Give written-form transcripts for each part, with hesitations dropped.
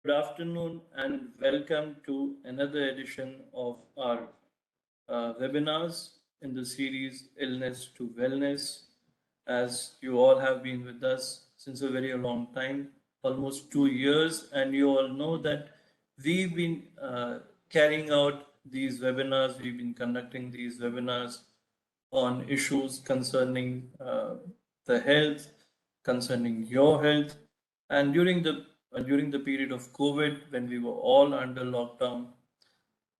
Good afternoon and welcome to another edition of our webinars in the series Illness to Wellness. As you all have been with us since a very long time, almost 2 years, and you all know that we've been carrying out these webinars, we've been conducting these webinars on issues concerning the health, concerning your health, and during the period of COVID, when we were all under lockdown,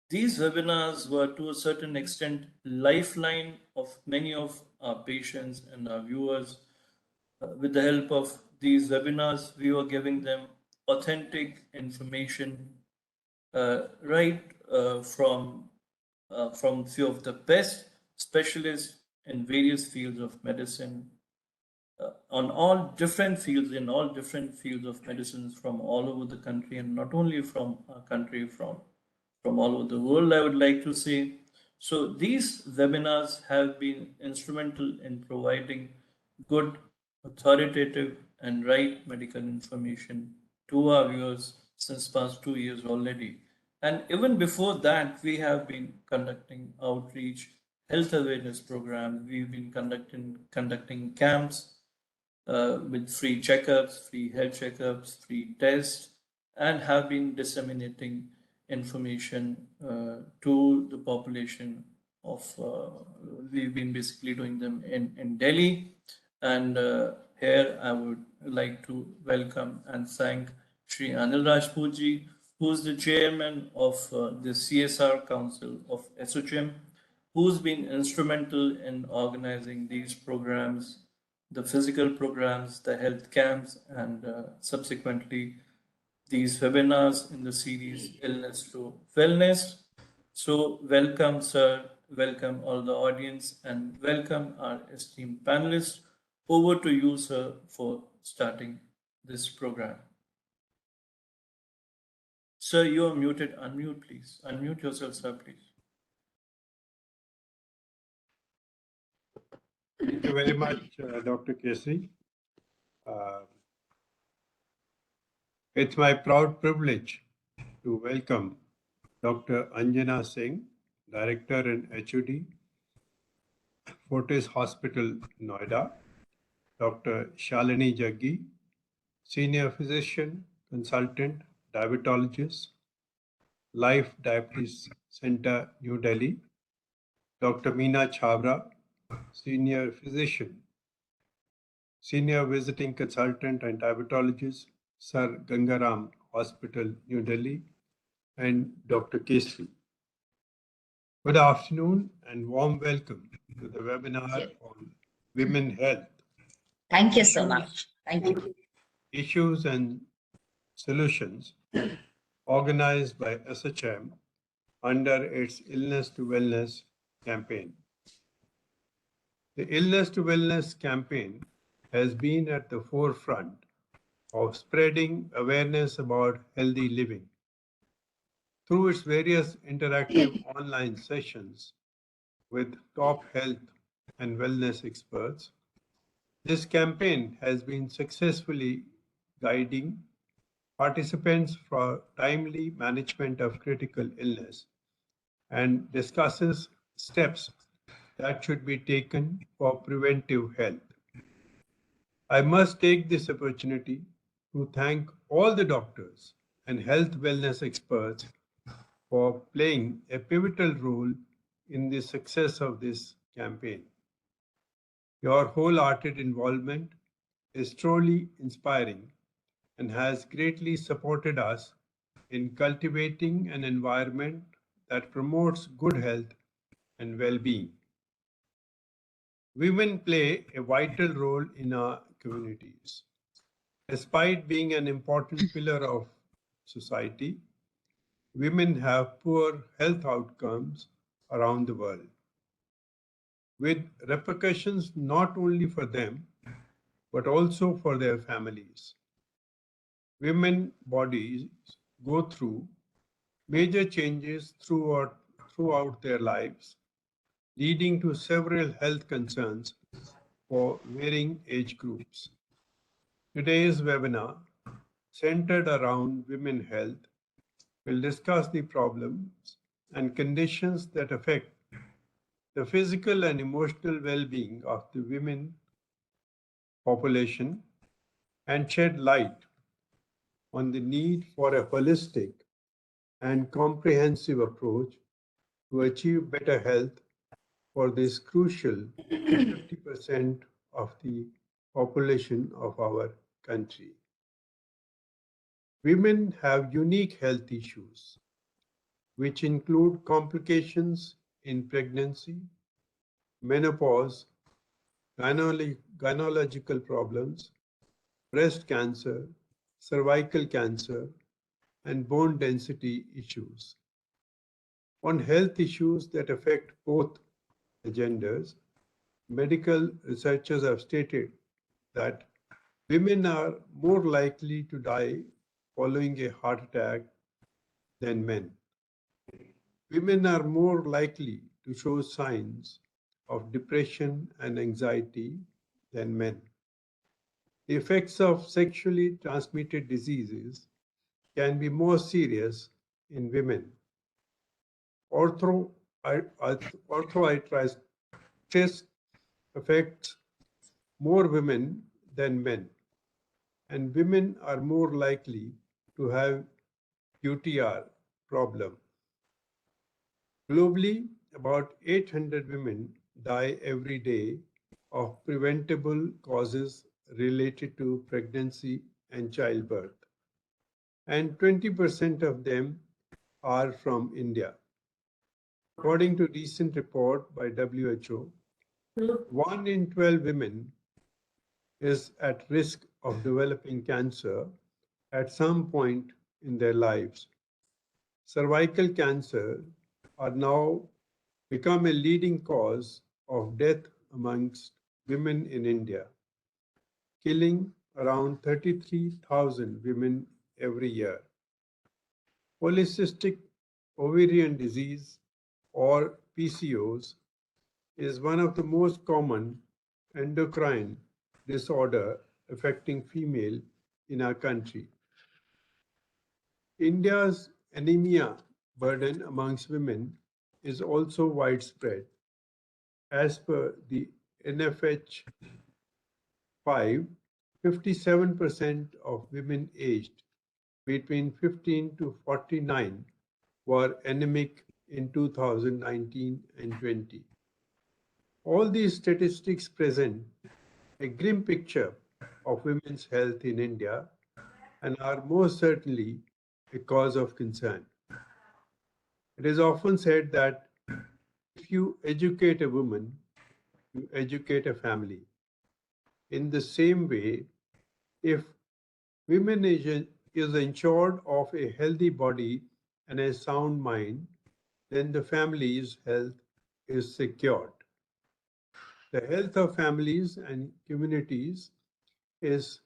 these webinars were to a certain extent lifeline of many of our patients and our viewers. With the help of these webinars, we were giving them authentic information right from few of the best specialists in various fields of medicine on all different fields in all different fields of medicines from all over the country, and not only from our country, from all over the world, I would like to say. So these webinars have been instrumental in providing good, authoritative and right medical information to our viewers since past 2 years already. And even before that, we have been conducting outreach, health awareness programs. We've been conducting camps with free checkups, free health checkups, free tests, and have been disseminating information to the population of, we've been basically doing them in Delhi. And here I would like to welcome and thank Shri Anil Rajputji, who's the chairman of the CSR Council of ASSOCHAM, who's been instrumental in organizing these programs, the physical programs, the health camps, and subsequently these webinars in the series Illness to Wellness. So welcome, sir, welcome all the audience, and welcome our esteemed panelists. Over to you, sir, for starting this program. Sir, you are muted. Unmute, please. Unmute yourself, sir, please. Thank you very much, Dr. Kesri. It's my proud privilege to welcome Dr. Anjana Singh, Director in HUD, Fortis Hospital, Noida, Dr. Shalini Jaggi, Senior Physician, Consultant, Diabetologist, Life Diabetes Center, New Delhi, Dr. Meena Chabra, Senior Physician, Senior Visiting Consultant and Diabetologist, Sir Gangaram Hospital, New Delhi, and Dr. Kesri. Good afternoon and warm welcome to the webinar on women health. Thank you so much. Thank you. Issues and solutions organized by ASSOCHAM under its Illness to Wellness campaign. The Illness to Wellness campaign has been at the forefront of spreading awareness about healthy living. Through its various interactive online sessions with top health and wellness experts, this campaign has been successfully guiding participants for timely management of critical illness and discusses steps that should be taken for preventive health. I must take this opportunity to thank all the doctors and health wellness experts for playing a pivotal role in the success of this campaign. Your wholehearted involvement is truly inspiring and has greatly supported us in cultivating an environment that promotes good health and well-being. Women play a vital role in our communities. Despite being an important pillar of society, women have poor health outcomes around the world, with repercussions not only for them, but also for their families. Women's bodies go through major changes throughout their lives, leading to several health concerns for varying age groups. Today's webinar centered around women's health, will discuss the problems and conditions that affect the physical and emotional well-being of the women population and shed light on the need for a holistic and comprehensive approach to achieve better health for this crucial 50% of the population of our country. Women have unique health issues, which include complications in pregnancy, menopause, gynecological problems, breast cancer, cervical cancer, and bone density issues. On health issues that affect both the genders, medical researchers have stated that women are more likely to die following a heart attack than men. Women are more likely to show signs of depression and anxiety than men. The effects of sexually transmitted diseases can be more serious in women. Arthritis affects more women than men, and women are more likely to have UTR problem. Globally, about 800 women die every day of preventable causes related to pregnancy and childbirth, and 20% of them are from India. According to a recent report by WHO, 1 in 12 women is at risk of developing cancer at some point in their lives. Cervical cancer are now become a leading cause of death amongst women in India, killing around 33,000 women every year. Polycystic ovarian disease, or PCOS, is one of the most common endocrine disorder affecting female in our country. India's anemia burden amongst women is also widespread. As per the NFH5, 57% of women aged between 15 to 49 were anemic in 2019 and 20. All these statistics present a grim picture of women's health in India and are most certainly a cause of concern. It is often said that if you educate a woman, you educate a family. In the same way, if women is ensured of a healthy body and a sound mind, then the family's health is secured. The health of families and communities is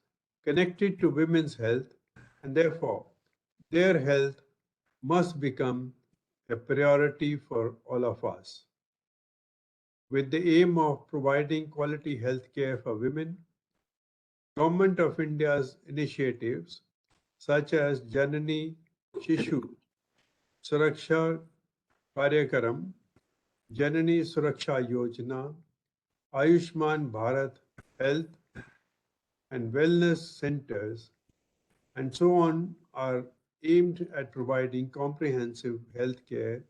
connected to women's health, and therefore their health must become a priority for all of us. With the aim of providing quality health care for women, Government of India's initiatives such as Janani Shishu Suraksha Karyakaram, Janani Suraksha Yojana, Ayushman Bharat Health and Wellness Centers, and so on, are aimed at providing comprehensive health care,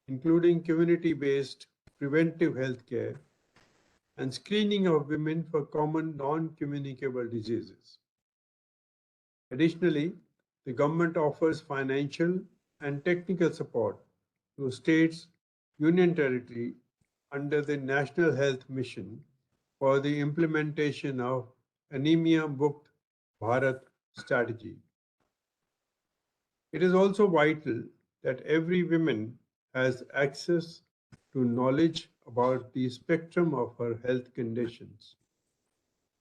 including community-based preventive health care and screening of women for common non-communicable diseases. Additionally, the government offers financial and technical support to states, union territory under the National Health Mission for the implementation of Anemia Mukt Bharat strategy. It is also vital that every woman has access to knowledge about the spectrum of her health conditions.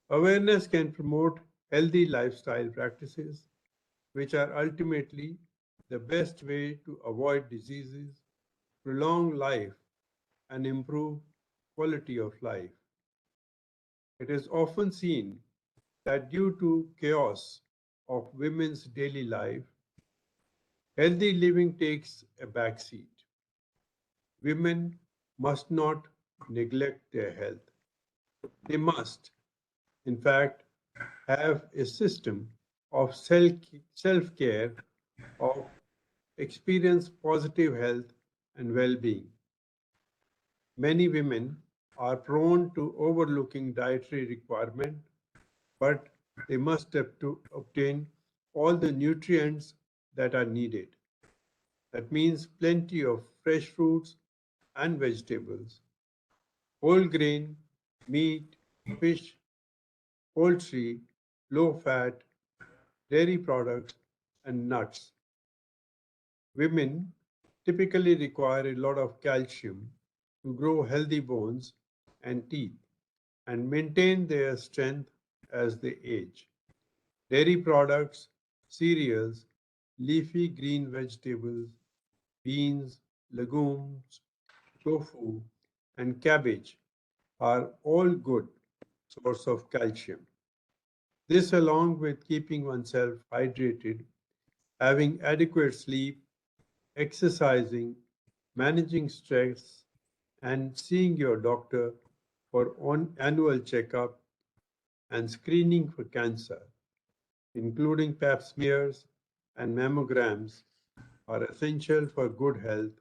Awareness can promote healthy lifestyle practices, which are ultimately the best way to avoid diseases, prolong life, and improve quality of life. It is often seen that due to chaos of women's daily life, healthy living takes a backseat. Women must not neglect their health. They must, in fact, have a system of self care, of experience positive health and well being. Many women are prone to overlooking dietary requirement, but they must have to obtain all the nutrients that are needed. That means plenty of fresh fruits and vegetables, whole grain, meat, fish, poultry, low fat, dairy products, and nuts. Women typically require a lot of calcium to grow healthy bones and teeth and maintain their strength as they age. Dairy products, cereals, leafy green vegetables, beans, legumes, tofu, and cabbage are all good source of calcium. This, along with keeping oneself hydrated, having adequate sleep, exercising, managing stress, and seeing your doctor for annual checkup and screening for cancer, including pap smears and mammograms, are essential for good health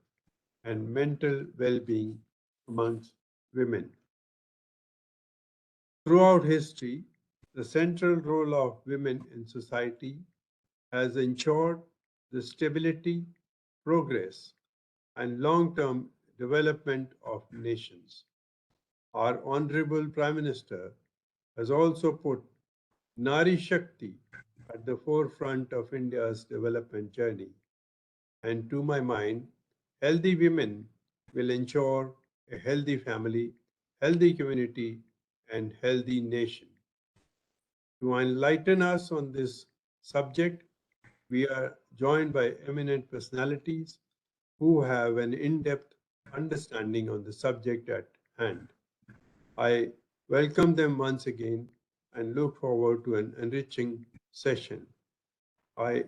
and mental well-being amongst women. Throughout history, the central role of women in society has ensured the stability, progress, and long-term development of nations. Our Honorable Prime Minister has also put Nari Shakti at the forefront of India's development journey. And to my mind, healthy women will ensure a healthy family, healthy community, and healthy nation. To enlighten us on this subject, we are joined by eminent personalities who have an in-depth understanding on the subject at hand. I welcome them once again and look forward to an enriching session. I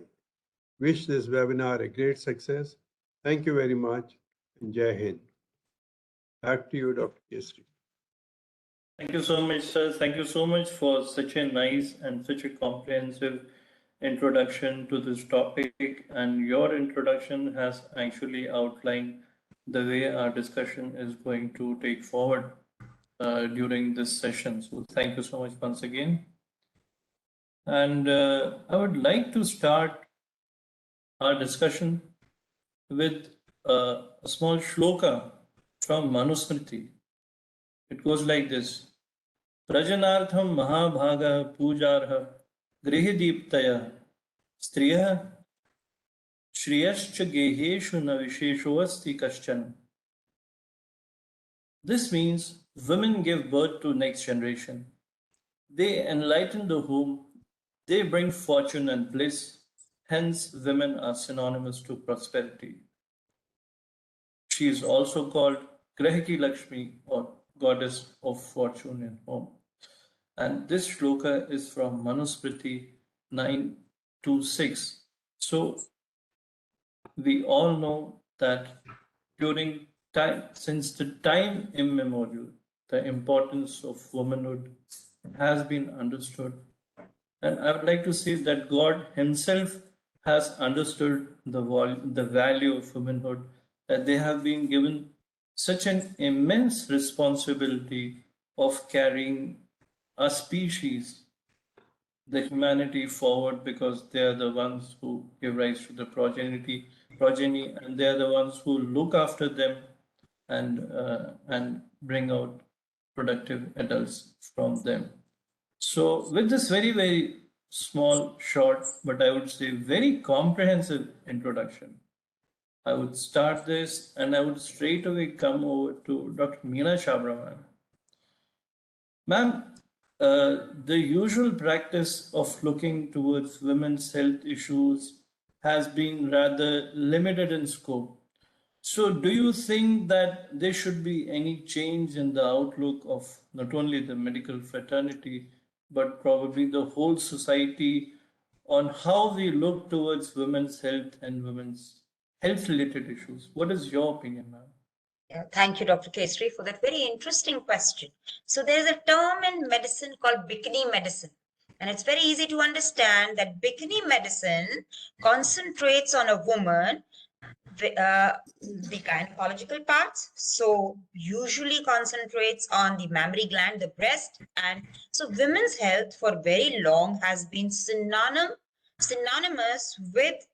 wish this webinar a great success. Thank you very much and Jai Hind. Back to you, Dr. Kestri. Thank you so much, sir. Thank you so much for such a nice and such a comprehensive introduction to this topic. And your introduction has actually outlined the way our discussion is going to take forward during this session. So thank you so much once again. And I would like to start our discussion with a small shloka from Manusmriti. It goes like this. Prajanartham Mahabhaga Pujarha Grihidiptaya Striya Shriyascha Geheshu Na Visheshoasti Kaschan. This means women give birth to next generation. They enlighten the home, they bring fortune and bliss. Hence, women are synonymous to prosperity. She is also called Grahaki Lakshmi or goddess of fortune and home. And this shloka is from Manusmriti 926. So we all know that during time, since the time immemorial, the importance of womanhood has been understood. And I would like to say that God Himself has understood the value of womanhood, that they have been given such an immense responsibility of carrying a species, the humanity forward, because they are the ones who give rise to the progeny, and they are the ones who look after them and bring out productive adults from them. So, with this very small, short, but I would say very comprehensive introduction, I would start this and I would straight away come over to Dr. Meena Chabra, ma'am. Ma'am, the usual practice of looking towards women's health issues has been rather limited in scope. So, do you think that there should be any change in the outlook of not only the medical fraternity, but probably the whole society on how we look towards women's health and women's health related issues. What is your opinion, ma'am? Yeah, thank you, Dr. Kesri, for that very interesting question. So there's a term in medicine called bikini medicine. And it's very easy to understand that bikini medicine concentrates on a woman, the gynecological parts. So usually concentrates on the mammary gland, the breast. And so women's health for very long has been synonymous with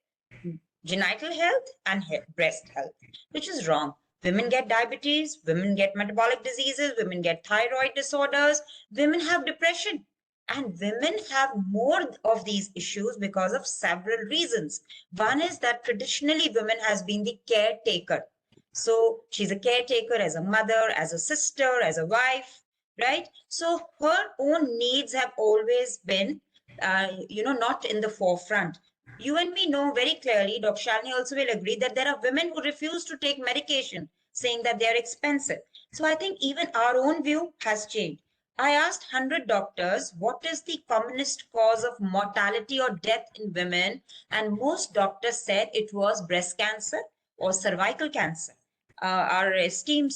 genital health and breast health, which is wrong. Women get diabetes, women get metabolic diseases, women get thyroid disorders, women have depression. And women have more of these issues because of several reasons. One is that traditionally women has been the caretaker. So she's a caretaker as a mother, as a sister, as a wife, right? So her own needs have always been, not in the forefront. You and me know very clearly, Dr. Shalini also will agree, that there are women who refuse to take medication, saying that they are expensive. So I think even our own view has changed. I asked 100 doctors, what is the commonest cause of mortality or death in women? And most doctors said it was breast cancer or cervical cancer. Our esteemed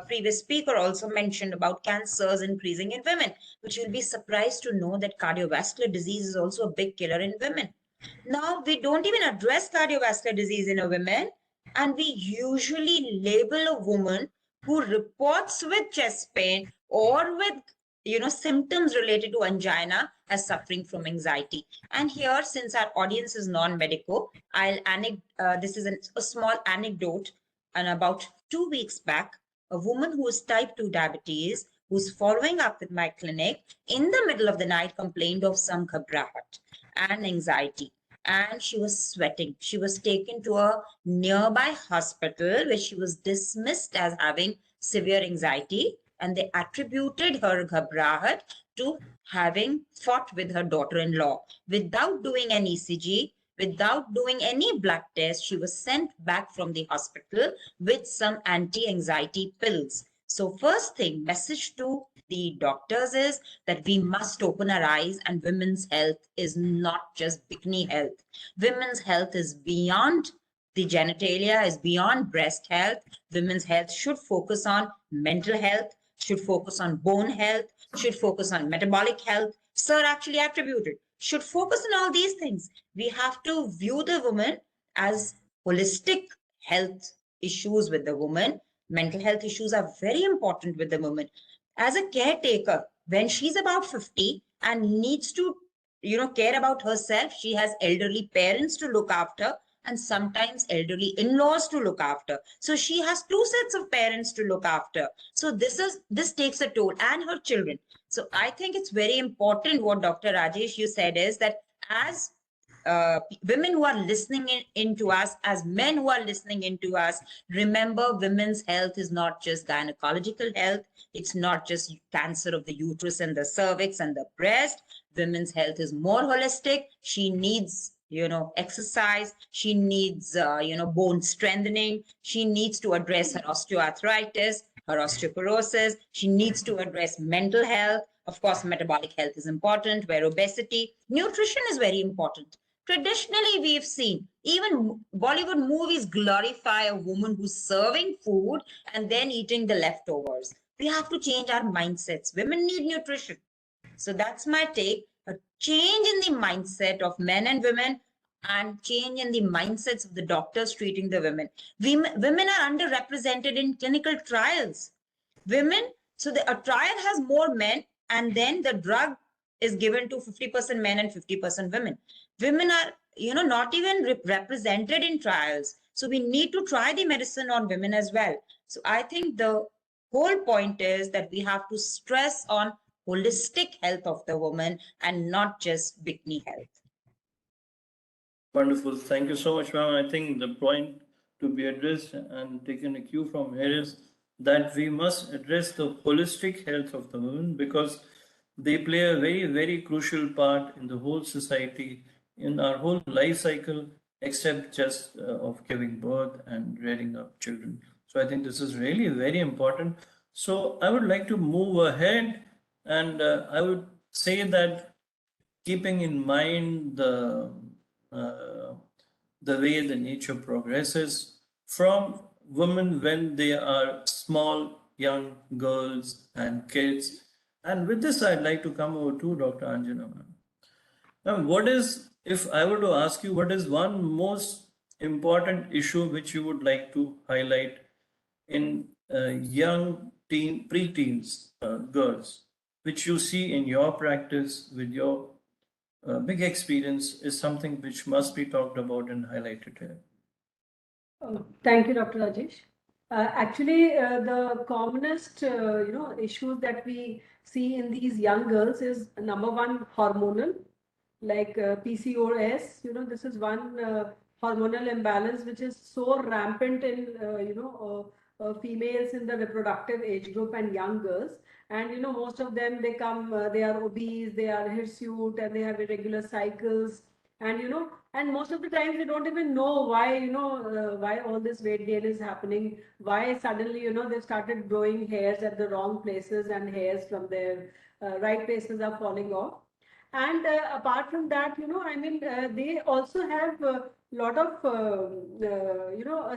previous speaker also mentioned about cancers increasing in women, which you'll be surprised to know that cardiovascular disease is also a big killer in women. Now, we don't even address cardiovascular disease in a woman, and we usually label a woman who reports with chest pain or with symptoms related to angina as suffering from anxiety. And here, since our audience is non-medical, this is a small anecdote. And about 2 weeks back, a woman who has type 2 diabetes, who's following up with my clinic, in the middle of the night complained of some ghabrahat and anxiety, and she was sweating. She was taken to a nearby hospital where she was dismissed as having severe anxiety, and they attributed her ghabrahat to having fought with her daughter-in-law. Without doing an ECG, without doing any blood test, she was sent back from the hospital with some anti-anxiety pills. So first thing, message to the doctors is that we must open our eyes, and women's health is not just bikini health. Women's health is beyond the genitalia, is beyond breast health. Women's health should focus on mental health, should focus on bone health, should focus on metabolic health. Sir actually attributed, should focus on all these things. We have to view the woman as holistic health issues with the woman. Mental health issues are very important with the woman. As a caretaker, when she's about 50 and needs to, care about herself, she has elderly parents to look after and sometimes elderly in-laws to look after. So she has two sets of parents to look after. So this takes a toll, and her children. So I think it's very important what Dr. Rajesh, you said is that as women who are listening into us, as men who are listening into us, remember women's health is not just gynecological health. It's not just cancer of the uterus and the cervix and the breast. Women's health is more holistic. She needs, exercise. She needs, bone strengthening. She needs to address her osteoarthritis, her osteoporosis. She needs to address mental health. Of course, metabolic health is important, where obesity, nutrition is very important. Traditionally, we've seen even Bollywood movies glorify a woman who's serving food and then eating the leftovers. We have to change our mindsets. Women need nutrition. So that's my take. A change in the mindset of men and women, and change in the mindsets of the doctors treating the women. Women are underrepresented in clinical trials. So a trial has more men, and then the drug is given to 50% men and 50% women. Women are, not even represented in trials. So we need to try the medicine on women as well. So I think the whole point is that we have to stress on holistic health of the woman and not just bikini health. Wonderful. Thank you so much, ma'am. I think the point to be addressed and taken a cue from here is that we must address the holistic health of the women, because they play a very, very crucial part in the whole society, in our whole life cycle, except just of giving birth and rearing up children. So I think this is really very important. So I would like to move ahead, and I would say that keeping in mind uh, the way the nature progresses from women when they are small, young girls and kids. And with this, I'd like to come over to Dr. Anjana, ma'am. Now, what is, if I were to ask you, what is one most important issue which you would like to highlight in young preteens, girls, which you see in your practice with your big experience, is something which must be talked about and highlighted here? Thank you, Dr. Rajesh. Actually, the commonest, issues that we see in these young girls is number one, hormonal, like PCOS. This is one hormonal imbalance which is so rampant in, females in the reproductive age group and young girls. And most of them, they come, they are obese, they are hirsute, and they have irregular cycles. And and most of the times they don't even know why, why all this weight gain is happening, why suddenly, they've started growing hairs at the wrong places and hairs from their right places are falling off. And apart from that, they also have a lot of,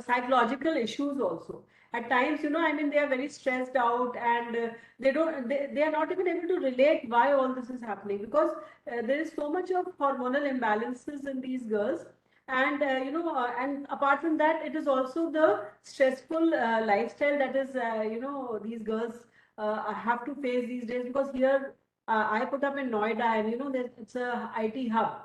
psychological issues also. At times, they are very stressed out, and they are not even able to relate why all this is happening, because there is so much of hormonal imbalances in these girls. And and apart from that, it is also the stressful lifestyle that is, these girls have to face these days, because here I put up in Noida, and it's a IT hub.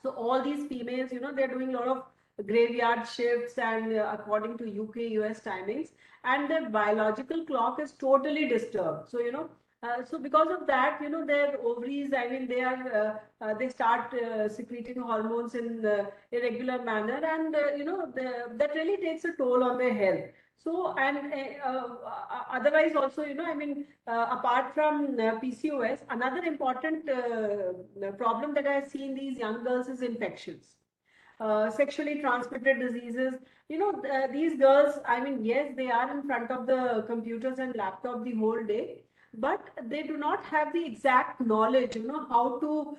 So all these females, they're doing a lot of graveyard shifts, and according to UK, US timings, and their biological clock is totally disturbed. So so because of that, their ovaries, they start secreting hormones in irregular manner, and that really takes a toll on their health. So, and otherwise also, apart from PCOS, another important problem that I see in these young girls is infections. Sexually transmitted diseases. These girls, yes, they are in front of the computers and laptop the whole day, but they do not have the exact knowledge, how to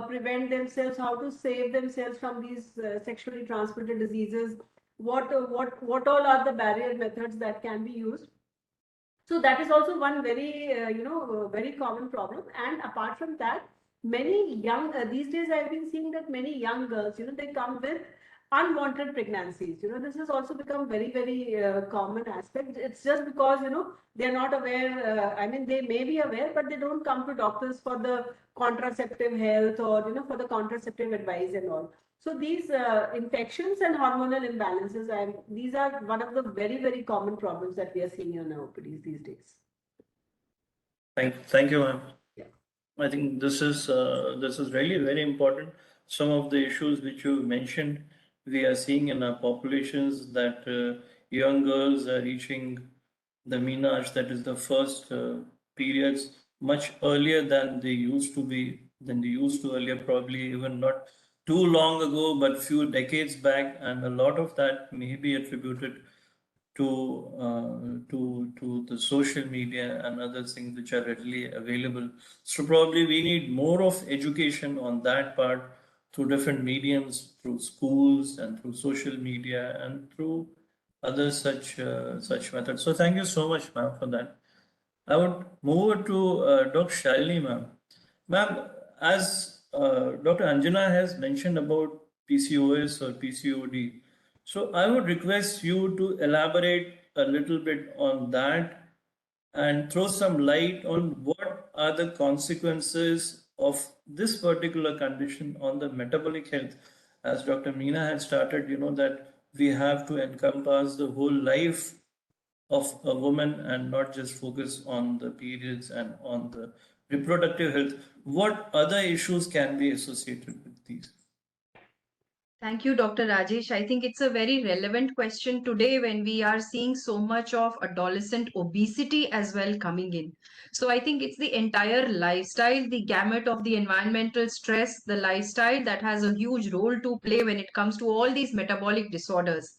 prevent themselves, how to save themselves from these sexually transmitted diseases, what all are the barrier methods that can be used. So that is also one very, very common problem. And apart from that, many young, these days I've been seeing that many young girls, they come with unwanted pregnancies. This has also become very, very common aspect. It's just because, they're not aware. They may be aware, but they don't come to doctors for the contraceptive health, or, for the contraceptive advice and all. So these infections and hormonal imbalances, and these are one of the very, very common problems that we are seeing in our OPDs these days. Thank you, ma'am. Yeah. I think this is really very important. Some of the issues which you mentioned, we are seeing in our populations, that young girls are reaching the menarche, that is the first periods, much earlier than they used to earlier, probably even not too long ago, but few decades back, and a lot of that may be attributed to the social media and other things which are readily available. So probably we need more of education on that part through different mediums, through schools and through social media and through other such methods. So thank you so much, ma'am, for that. I would move over to Dr. Shalini, ma'am. Ma'am, as Dr. Anjana has mentioned about PCOS or PCOD, so I would request you to elaborate a little bit on that and throw some light on what are the consequences of this particular condition on the metabolic health. As Dr. Meena had started, that we have to encompass the whole life of a woman and not just focus on the periods and on the reproductive health. What other issues can be associated with these? Thank you, Dr. Rajesh. I think it's a very relevant question today when we are seeing so much of adolescent obesity as well coming in. So I think it's the entire lifestyle, the gamut of the environmental stress, the lifestyle that has a huge role to play when it comes to all these metabolic disorders.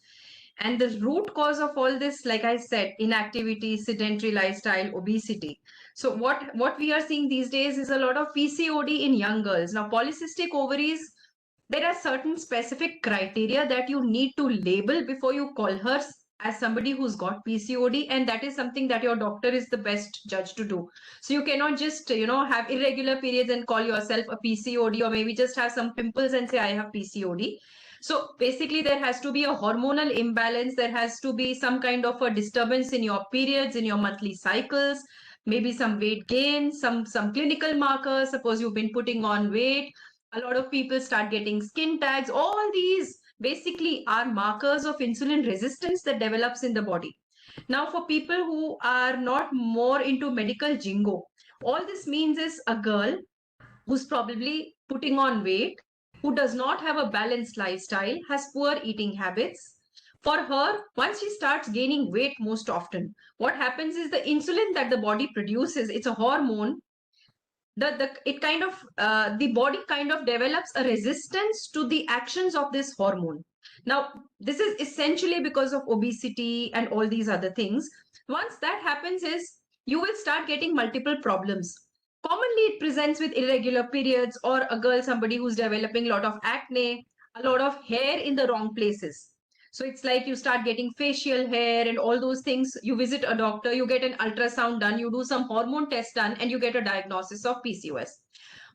And the root cause of all this, like I said, inactivity, sedentary lifestyle, obesity. So what we are seeing these days is a lot of PCOD in young girls. Now, polycystic ovaries, there are certain specific criteria that you need to label before you call her as somebody who's got PCOD, and that is something that your doctor is the best judge to do. So you cannot just, have irregular periods and call yourself a PCOD, or maybe just have some pimples and say I have PCOD. So basically there has to be a hormonal imbalance, there has to be some kind of a disturbance in your periods, in your monthly cycles, maybe some weight gain, some clinical markers. Suppose you've been putting on weight, a lot of people start getting skin tags. All these basically are markers of insulin resistance that develops in the body. Now, for people who are not more into medical jingo, all this means is a girl who's probably putting on weight, who does not have a balanced lifestyle, has poor eating habits. For her, once she starts gaining weight most often, what happens is the insulin that the body produces, it's a hormone, the body kind of develops a resistance to the actions of this hormone. Now this is essentially because of obesity and all these other things. Once that happens is you will start getting multiple problems. Commonly it presents with irregular periods, or a girl, somebody who's developing a lot of acne, a lot of hair in the wrong places. So it's like you start getting facial hair and all those things. You visit a doctor, you get an ultrasound done, you do some hormone test done, and you get a diagnosis of PCOS.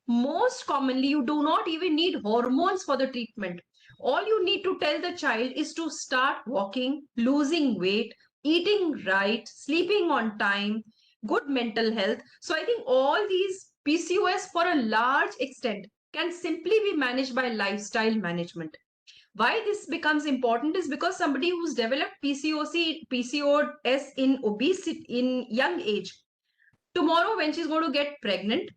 Most commonly, you do not even need hormones for the treatment. All you need to tell the child is to start walking, losing weight, eating right, sleeping on time, good mental health. So I think all these PCOS, for a large extent, can simply be managed by lifestyle management. Why this becomes important is because somebody who's developed PCOS in obesity in young age, tomorrow when she's going to get pregnant,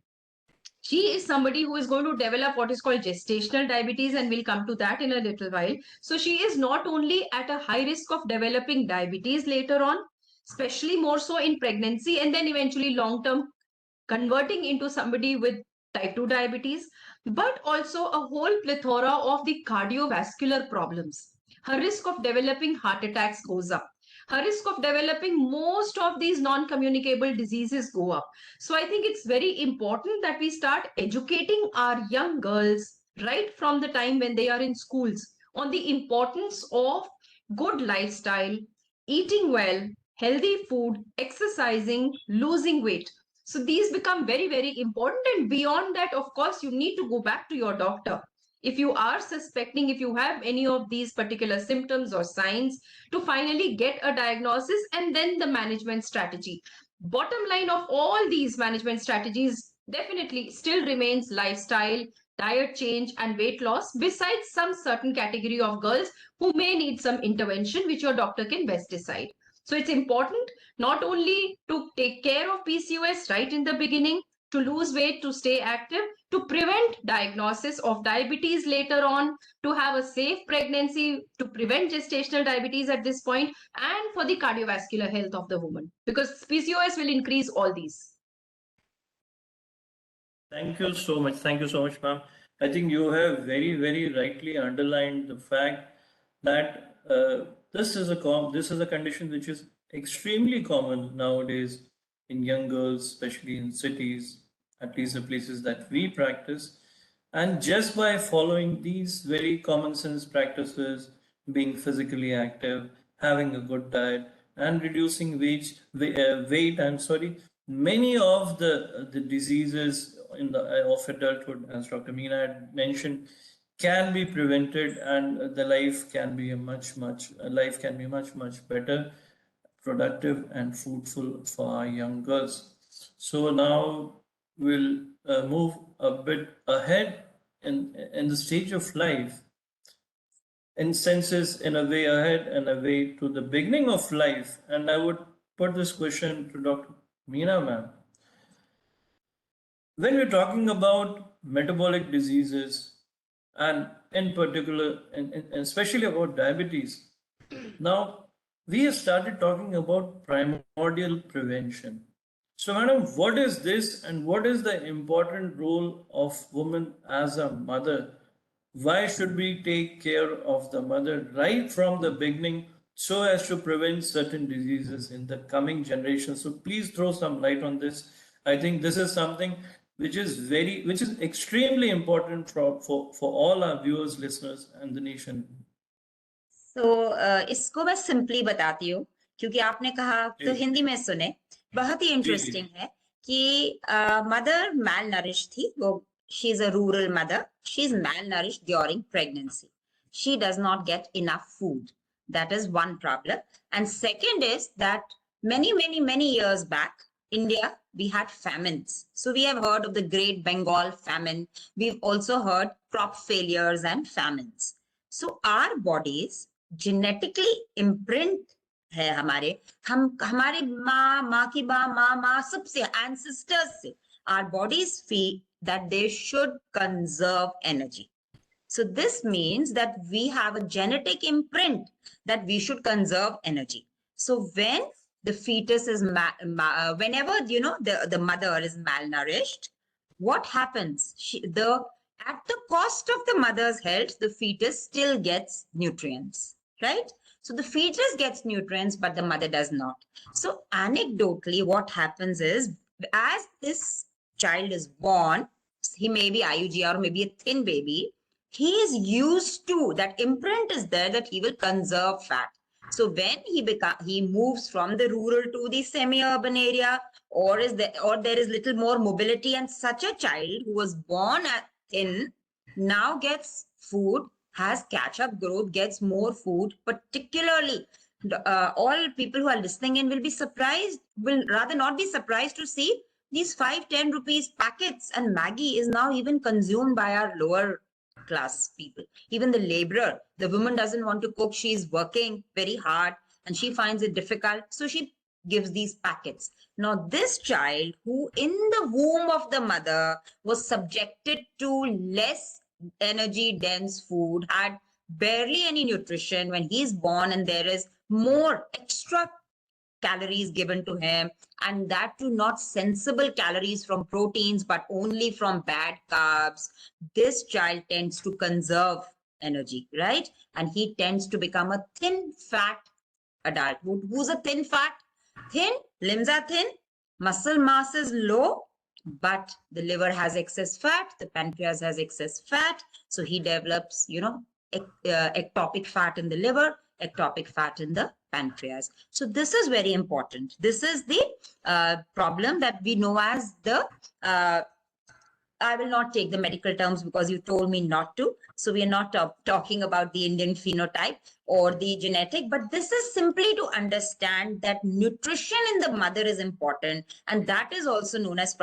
she is somebody who is going to develop what is called gestational diabetes, and we'll come to that in a little while. So she is not only at a high risk of developing diabetes later on, especially more so in pregnancy, and then eventually long term converting into somebody with type 2 diabetes, but also a whole plethora of the cardiovascular problems. Her risk of developing heart attacks goes up. Her risk of developing most of these non-communicable diseases go up. So I think it's very important that we start educating our young girls right from the time when they are in schools on the importance of good lifestyle, eating well, healthy food, exercising, losing weight. So these become very, very important. And beyond that, of course, you need to go back to your doctor. If you are suspecting, if you have any of these particular symptoms or signs, to finally get a diagnosis and then the management strategy. Bottom line of all these management strategies definitely still remains lifestyle, diet change, and weight loss, besides some certain category of girls who may need some intervention, which your doctor can best decide. So it's important not only to take care of PCOS right in the beginning, to lose weight, to stay active, to prevent diagnosis of diabetes later on, to have a safe pregnancy, to prevent gestational diabetes at this point, and for the cardiovascular health of the woman, because PCOS will increase all these. Thank you so much. Thank you so much, ma'am. I think you have very, very rightly underlined the fact that this is a condition which is extremely common nowadays in young girls, especially in cities, at least the places that we practice. And just by following these very common sense practices, being physically active, having a good diet, and reducing weight, many of the diseases in the of adulthood, as Dr. Meena had mentioned, can be prevented, and the life can be much better, productive, and fruitful for our young girls. So now we'll move a bit ahead in the stage of life, in senses, in a way ahead and a way to the beginning of life. And I would put this question to Dr. Meena, ma'am. When we're talking about metabolic diseases, and in particular, and especially about diabetes, now we have started talking about primordial prevention. So, madam, what is this, and what is the important role of woman as a mother? Why should we take care of the mother right from the beginning so as to prevent certain diseases in the coming generation. So please throw some light on this. I think this is something which is extremely important for all our viewers, listeners, and the nation. तो इसको मैं simply बताती हूँ, क्योंकि आपने कहा तो जी। हिंदी में सुने, बहुत ही इंटरेस्टिंग है कि मदर मैल नरिश थी, वो she is a rural mother, she is malnourish during pregnancy, she does not get enough food. That is one problem. And second is that many years back, India, we had famines. So we have heard of the Great Bengal famine. We've also heard crop failures and famines. So our bodies genetically imprint है हमारे, हमारे माँ की माँ सबसे ancestors से, our bodies feel that they should conserve energy. So this means that we have a genetic imprint that we should conserve energy. So when the fetus is, whenever, the mother is malnourished, what happens? At the cost of the mother's health, the fetus still gets nutrients, right? So the fetus gets nutrients, but the mother does not. So anecdotally, what happens is, as this child is born, he may be IUG or maybe a thin baby, he is used to, that imprint is there that he will conserve fat. So when he moves from the rural to the semi-urban area, or there is little more mobility, and such a child who was born thin now gets food, has catch-up growth, gets more food. Particularly, all people who are listening in will rather not be surprised to see these 5-10 rupees packets, and Maggie is now even consumed by our lower class people. Even the laborer, the woman doesn't want to cook, she's working very hard and she finds it difficult, so she gives these packets. Now this child, who in the womb of the mother was subjected to less energy dense food, had barely any nutrition, when he's born and there is more extra calories given to him, and that too not sensible calories from proteins but only from bad carbs, this child tends to conserve energy, right? And he tends to become a thin fat adult. Who's a thin fat? Thin, limbs are thin, muscle mass is low, but the liver has excess fat, the pancreas has excess fat, so he develops, ectopic fat in the liver, ectopic fat in the pancreas. So this is very important. This is the problem that we know as the, I will not take the medical terms because you told me not to. So we are not talking about the Indian phenotype or the genetic, but this is simply to understand that nutrition in the mother is important, and that is also known as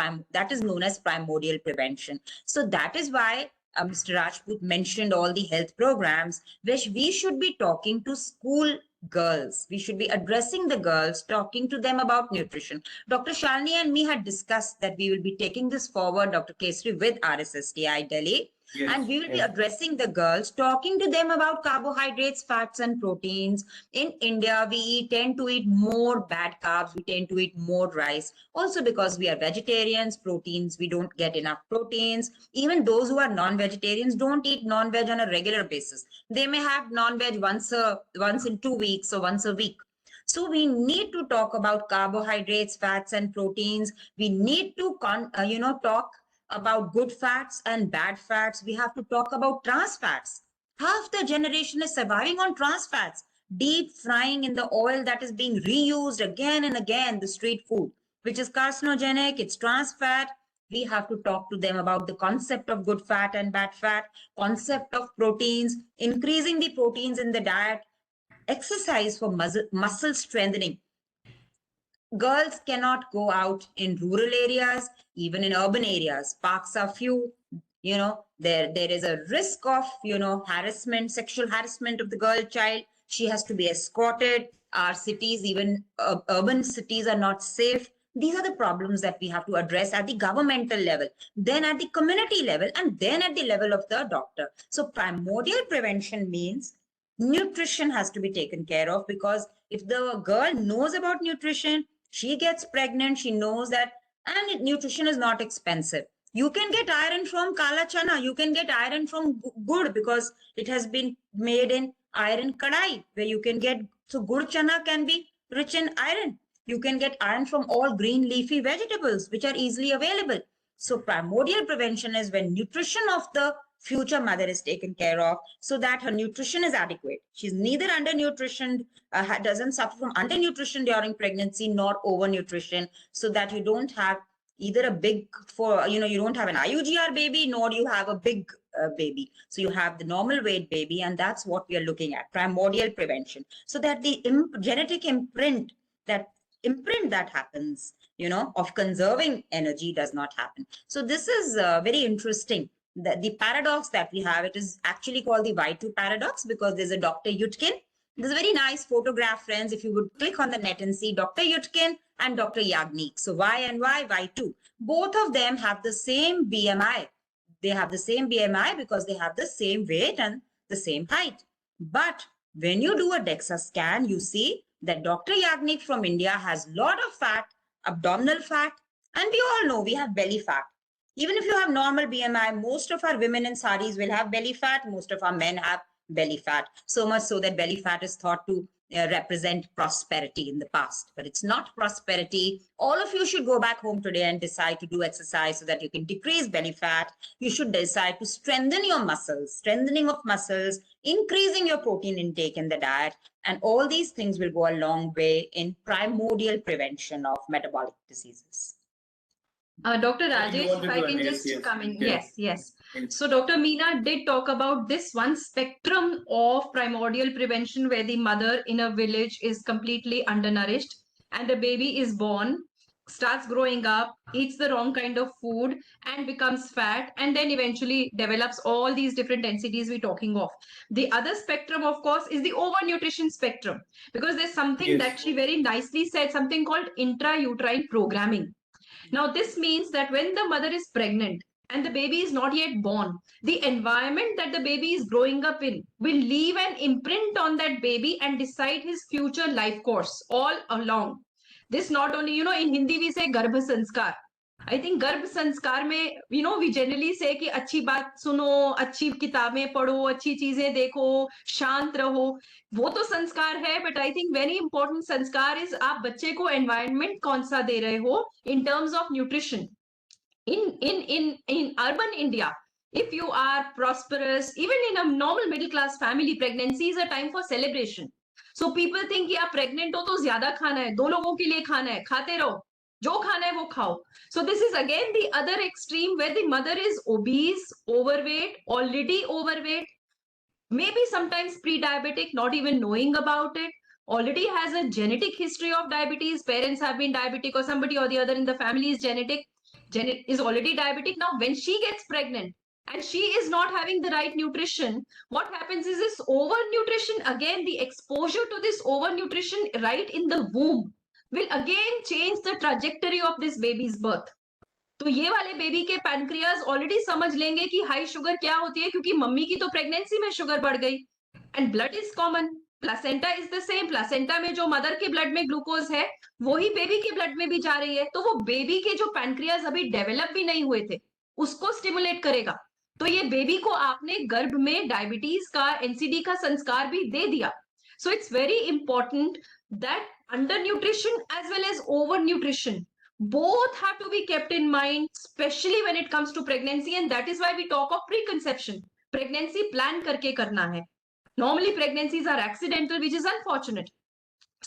primordial prevention. So that is why Mr. Rajput mentioned all the health programs, which we should be talking to school girls. We should be addressing the girls, talking to them about nutrition. Dr. Shalini and me had discussed that we will be taking this forward, Dr. Kesri, with RSSTI Delhi. Yes, and we will be addressing the girls, talking to them about carbohydrates, fats, and proteins. In India, we tend to eat more bad carbs. We tend to eat more rice. Also because we are vegetarians, proteins, we don't get enough proteins. Even those who are non-vegetarians don't eat non-veg on a regular basis. They may have non-veg once in 2 weeks or once a week. So we need to talk about carbohydrates, fats, and proteins. We need to talk about good fats and bad fats. We have to talk about trans fats. Half the generation is surviving on trans fats, deep frying in the oil that is being reused again and again, the street food, which is carcinogenic, it's trans fat. We have to talk to them about the concept of good fat and bad fat, concept of proteins, increasing the proteins in the diet, exercise for muscle strengthening. Girls cannot go out in rural areas, even in urban areas. Parks are few. There is a risk of, harassment, sexual harassment of the girl child. She has to be escorted. Our cities, even urban cities, are not safe. These are the problems that we have to address at the governmental level, then at the community level, and then at the level of the doctor. So primordial prevention means nutrition has to be taken care of, because if the girl knows about nutrition, she gets pregnant, she knows that, and nutrition is not expensive. You can get iron from kala chana, you can get iron from gur, because it has been made in iron kadai, where you can get So gur chana can be rich in iron. You can get iron from all green leafy vegetables, which are easily available. So primordial prevention is when nutrition of the future mother is taken care of so that her nutrition is adequate. She's neither undernutritioned, doesn't suffer from undernutrition during pregnancy nor overnutrition, so that you don't have either a big, you don't have an IUGR baby, nor you have a big baby. So you have the normal weight baby, and that's what we are looking at, primordial prevention, so that the genetic imprint that happens, of conserving energy does not happen. So this is very interesting. The paradox that we have, it is actually called the Y2 paradox, because there's a Dr. Yudkin. There's a very nice photograph, friends. If you would click on the net and see Dr. Yudkin and Dr. Yagnik. So Y and Y2. Both of them have the same BMI. They have the same BMI because they have the same weight and the same height. But when you do a DEXA scan, you see that Dr. Yagnik from India has a lot of fat, abdominal fat, and we all know we have belly fat. Even if you have normal BMI, most of our women in saris will have belly fat. Most of our men have belly fat. So much so that belly fat is thought to represent prosperity in the past, but it's not prosperity. All of you should go back home today and decide to do exercise so that you can decrease belly fat. You should decide to strengthen your muscles, strengthening of muscles, increasing your protein intake in the diet, and all these things will go a long way in primordial prevention of metabolic diseases. Dr. You Rajesh, wanted if I to can add, just yes, come in. yes. Yes. So Dr. Meena did talk about this one spectrum of primordial prevention where the mother in a village is completely undernourished and the baby is born, starts growing up, eats the wrong kind of food and becomes fat, and then eventually develops all these different NCDs we're talking of. The other spectrum, of course, is the overnutrition spectrum, because there's something Yes. that she very nicely said, something called intrauterine programming. Now, this means that when the mother is pregnant and the baby is not yet born, the environment that the baby is growing up in will leave an imprint on that baby and decide his future life course all along. This not only, in Hindi we say Garbha Sanskar. I think Garbh Sanskar में, we generally say कि अच्छी बात सुनो, अच्छी किताबें पढ़ो, अच्छी चीजें देखो, शांत रहो. वो तो संस्कार है, but I think very important संस्कार is आप बच्चे को environment कौन सा दे रहे हो in terms of nutrition. In urban India, if you are prosperous, even in a normal middle class family, pregnancy is a time for celebration. So people think कि आप pregnant हो तो ज्यादा खाना है, 2 लोगों के लिए खाना है, खाते रहो, जो खाना है वो खाओ. So this is again the other extreme where the mother is obese, overweight, already overweight, maybe sometimes pre-diabetic, not even knowing about it, already has a genetic history of diabetes, parents have been diabetic or somebody or the other in the family is is already diabetic. Now when she gets pregnant and she is not having the right nutrition, what happens is this overnutrition, again the exposure to this overnutrition right in the womb will again change the trajectory of this baby's birth. तो ये वाले baby के pancreas already समझ लेंगे कि high sugar क्या होती है, क्योंकि मम्मी की तो प्रेगनेंसी में शुगर बढ़ गई. And blood is common, placenta is the same. Placenta में जो मदर के ब्लड में ग्लूकोज है वही बेबी के ब्लड में भी जा रही है. तो वो बेबी के जो पैनक्रियाज अभी डेवलप भी नहीं हुए थे उसको स्टिमुलेट करेगा. तो ये बेबी को आपने गर्भ में डायबिटीज का, एनसीडी का संस्कार भी दे दिया. So it's very important that undernutrition as well as overnutrition both have to be kept in mind, especially when it comes to pregnancy, and that is why we talk of preconception. Pregnancy plan karke karna hai. Normally pregnancies are accidental, which is unfortunate.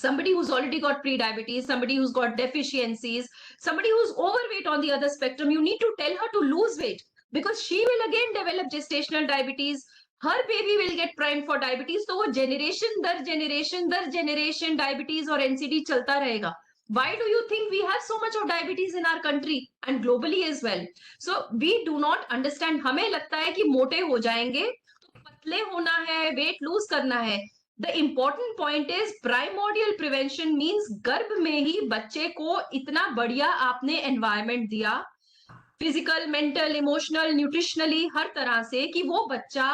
Somebody who's already got pre-diabetes, somebody who's got deficiencies, somebody who's overweight on the other spectrum, you need to tell her to lose weight, because she will again develop gestational diabetes. Her baby will get primed for diabetes. So wo generation dar generation diabetes और NCD चलता रहेगा. Why do you think we have so much of diabetes in our country and globally as well? So we do not understand. हमें लगता है कि मोटे हो जाएंगे, पतले होना है, weight lose करना है. The important point is primordial prevention means गर्भ में ही बच्चे को इतना बढ़िया आपने environment दिया, physical, mental, emotional, nutritionally हर तरह से, कि वो बच्चा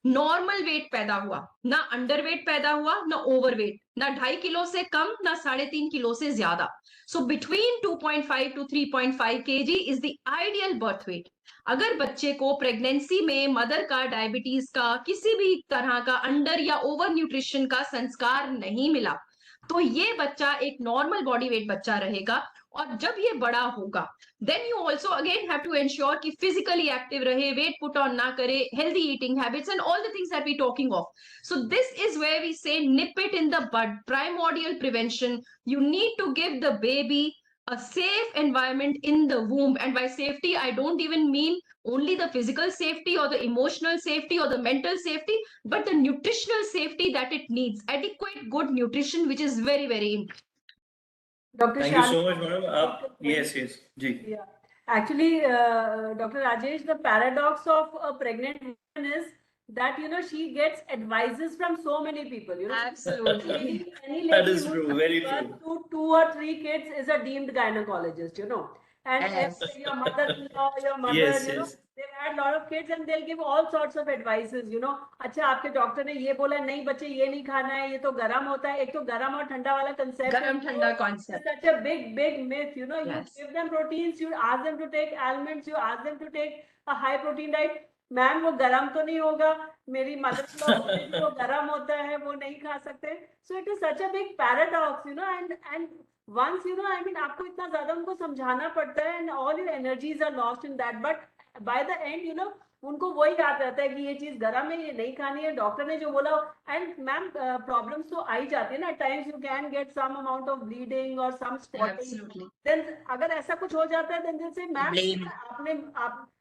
नॉर्मल वेट पैदा हुआ, ना अंडरवेट पैदा हुआ, ना ओवरवेट, ना 2.5 किलो से कम, ना 3.5 किलो से ज्यादा. So between 2.5 to 3.5 kg is the ideal birth weight. अगर बच्चे को प्रेगनेंसी में मदर का, डायबिटीज का, किसी भी तरह का अंडर या ओवर न्यूट्रिशन का संस्कार नहीं मिला, तो ये बच्चा एक नॉर्मल बॉडी वेट बच्चा रहेगा. और जब ये बड़ा होगा, then you also again have to ensure कि physically active रहे, weight put on ना करे, healthy eating habits and all the things that we're talking of. So this is where we say nip it in the bud, primordial prevention. You need to give the baby a safe environment in the womb. And by safety, I don't even mean only the physical safety or the emotional safety or the mental safety, but the nutritional safety that it needs. Adequate, good nutrition, which is very, very important. Dr. Thank you so Shalini, much, madam. Yes, ji. Yeah. Actually, Dr. Rajesh, the paradox of a pregnant woman is that, she gets advices from so many people. Absolutely. Any That lady is who true, very gives birth true. to 2 or 3 kids is a deemed gynecologist, And Yes. your mother-in-law, your mother, Yes, they've yes. had a lot of kids and they'll give all sorts of advices, अच्छा आपके doctor ने ये बोला नहीं बच्चे ये नहीं खाना है, ये तो गरम होता है. एक तो गरम और ठंडा वाला concept Garam thanda concept. such a big myth, you Yes. give them proteins, you ask them to take almonds, you ask them to take a high protein diet. Ma'am वो गरम तो नहीं होगा, मेरी मदर वो गरम होता है, वो नहीं खा सकते. So it is such a big paradox, and once, आपको इतना ज्यादा उनको समझाना पड़ता है, and all your energies are lost in that, but by the end, उनको वही याद रहता है कि ये चीज गरम है, ये नहीं खानी है, डॉक्टर ने जो बोला. एंड मैम प्रॉब्लम्स तो आ ही जाती है ना, times you can get some amount of bleeding और सम स्पॉटिंग. देन अगर ऐसा कुछ हो जाता है, देन से मैम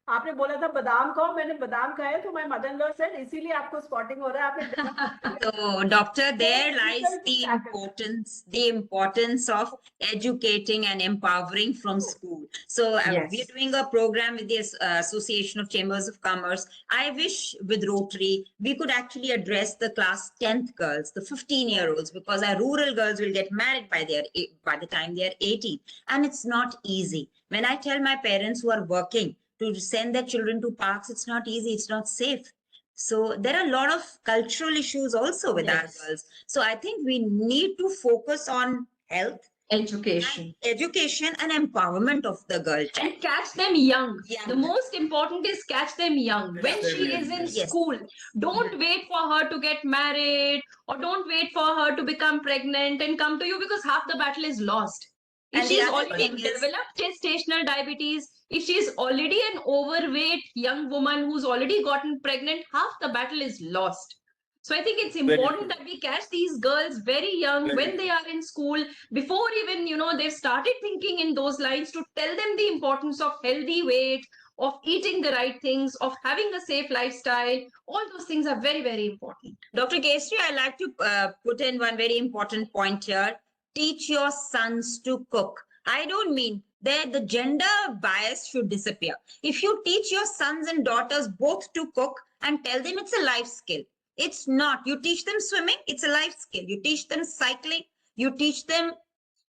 आपने बोला था बादाम खाओ, मैंने बादाम खाया तो my mother in law said इसीलिए आपको स्पॉटिंग हो रहा है, आपने. So, doctor, there lies the importance of educating and empowering from school. So, Yes. we are doing a program with the Association of Chambers of Commerce. I wish with Rotary, we could actually address the class 10th girls, the 15-year-olds, because our rural girls will get married by the time they are 18. And it's not easy. When I tell my parents who are working to send their children to parks, it's not easy, it's not safe. So there are a lot of cultural issues also with our girls. So I think we need to focus on health, Education. education and empowerment of the girl child. And catch them young. Young. The most important is catch them young. Catch When them she young, is in yes. school, don't wait for her to get married or don't wait for her to become pregnant and come to you, because half the battle is lost. If And she the is other already thing is- developed gestational diabetes, if she is already an overweight young woman who's already gotten pregnant, half the battle is lost. So I think it's important that we catch these girls very young when they are in school, before even, they've started thinking in those lines, to tell them the importance of healthy weight, of eating the right things, of having a safe lifestyle. All those things are very, very important. Dr. Kestri, I like to put in one very important point here. Teach your sons to cook. I don't mean that the gender bias should disappear. If you teach your sons and daughters both to cook and tell them it's a life skill, it's not. You teach them swimming, it's a life skill. You teach them cycling, you teach them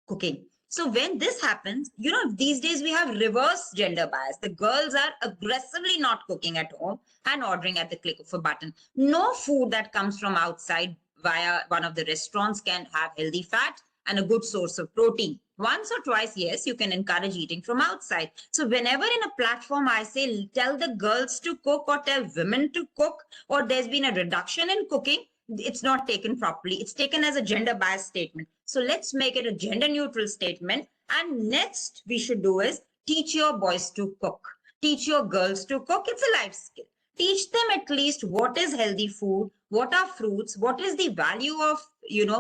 cooking. So when this happens, these days we have reverse gender bias. The girls are aggressively not cooking at home and ordering at the click of a button. No food that comes from outside via one of the restaurants can have healthy fat and a good source of protein. Once or twice, yes, you can encourage eating from outside. So whenever in a platform I say, tell the girls to cook or tell women to cook, or there's been a reduction in cooking, it's not taken properly. It's taken as a gender bias statement. So let's make it a gender neutral statement. And next we should do is teach your boys to cook. Teach your girls to cook. It's a life skill. Teach them at least what is healthy food, what are fruits, what is the value of,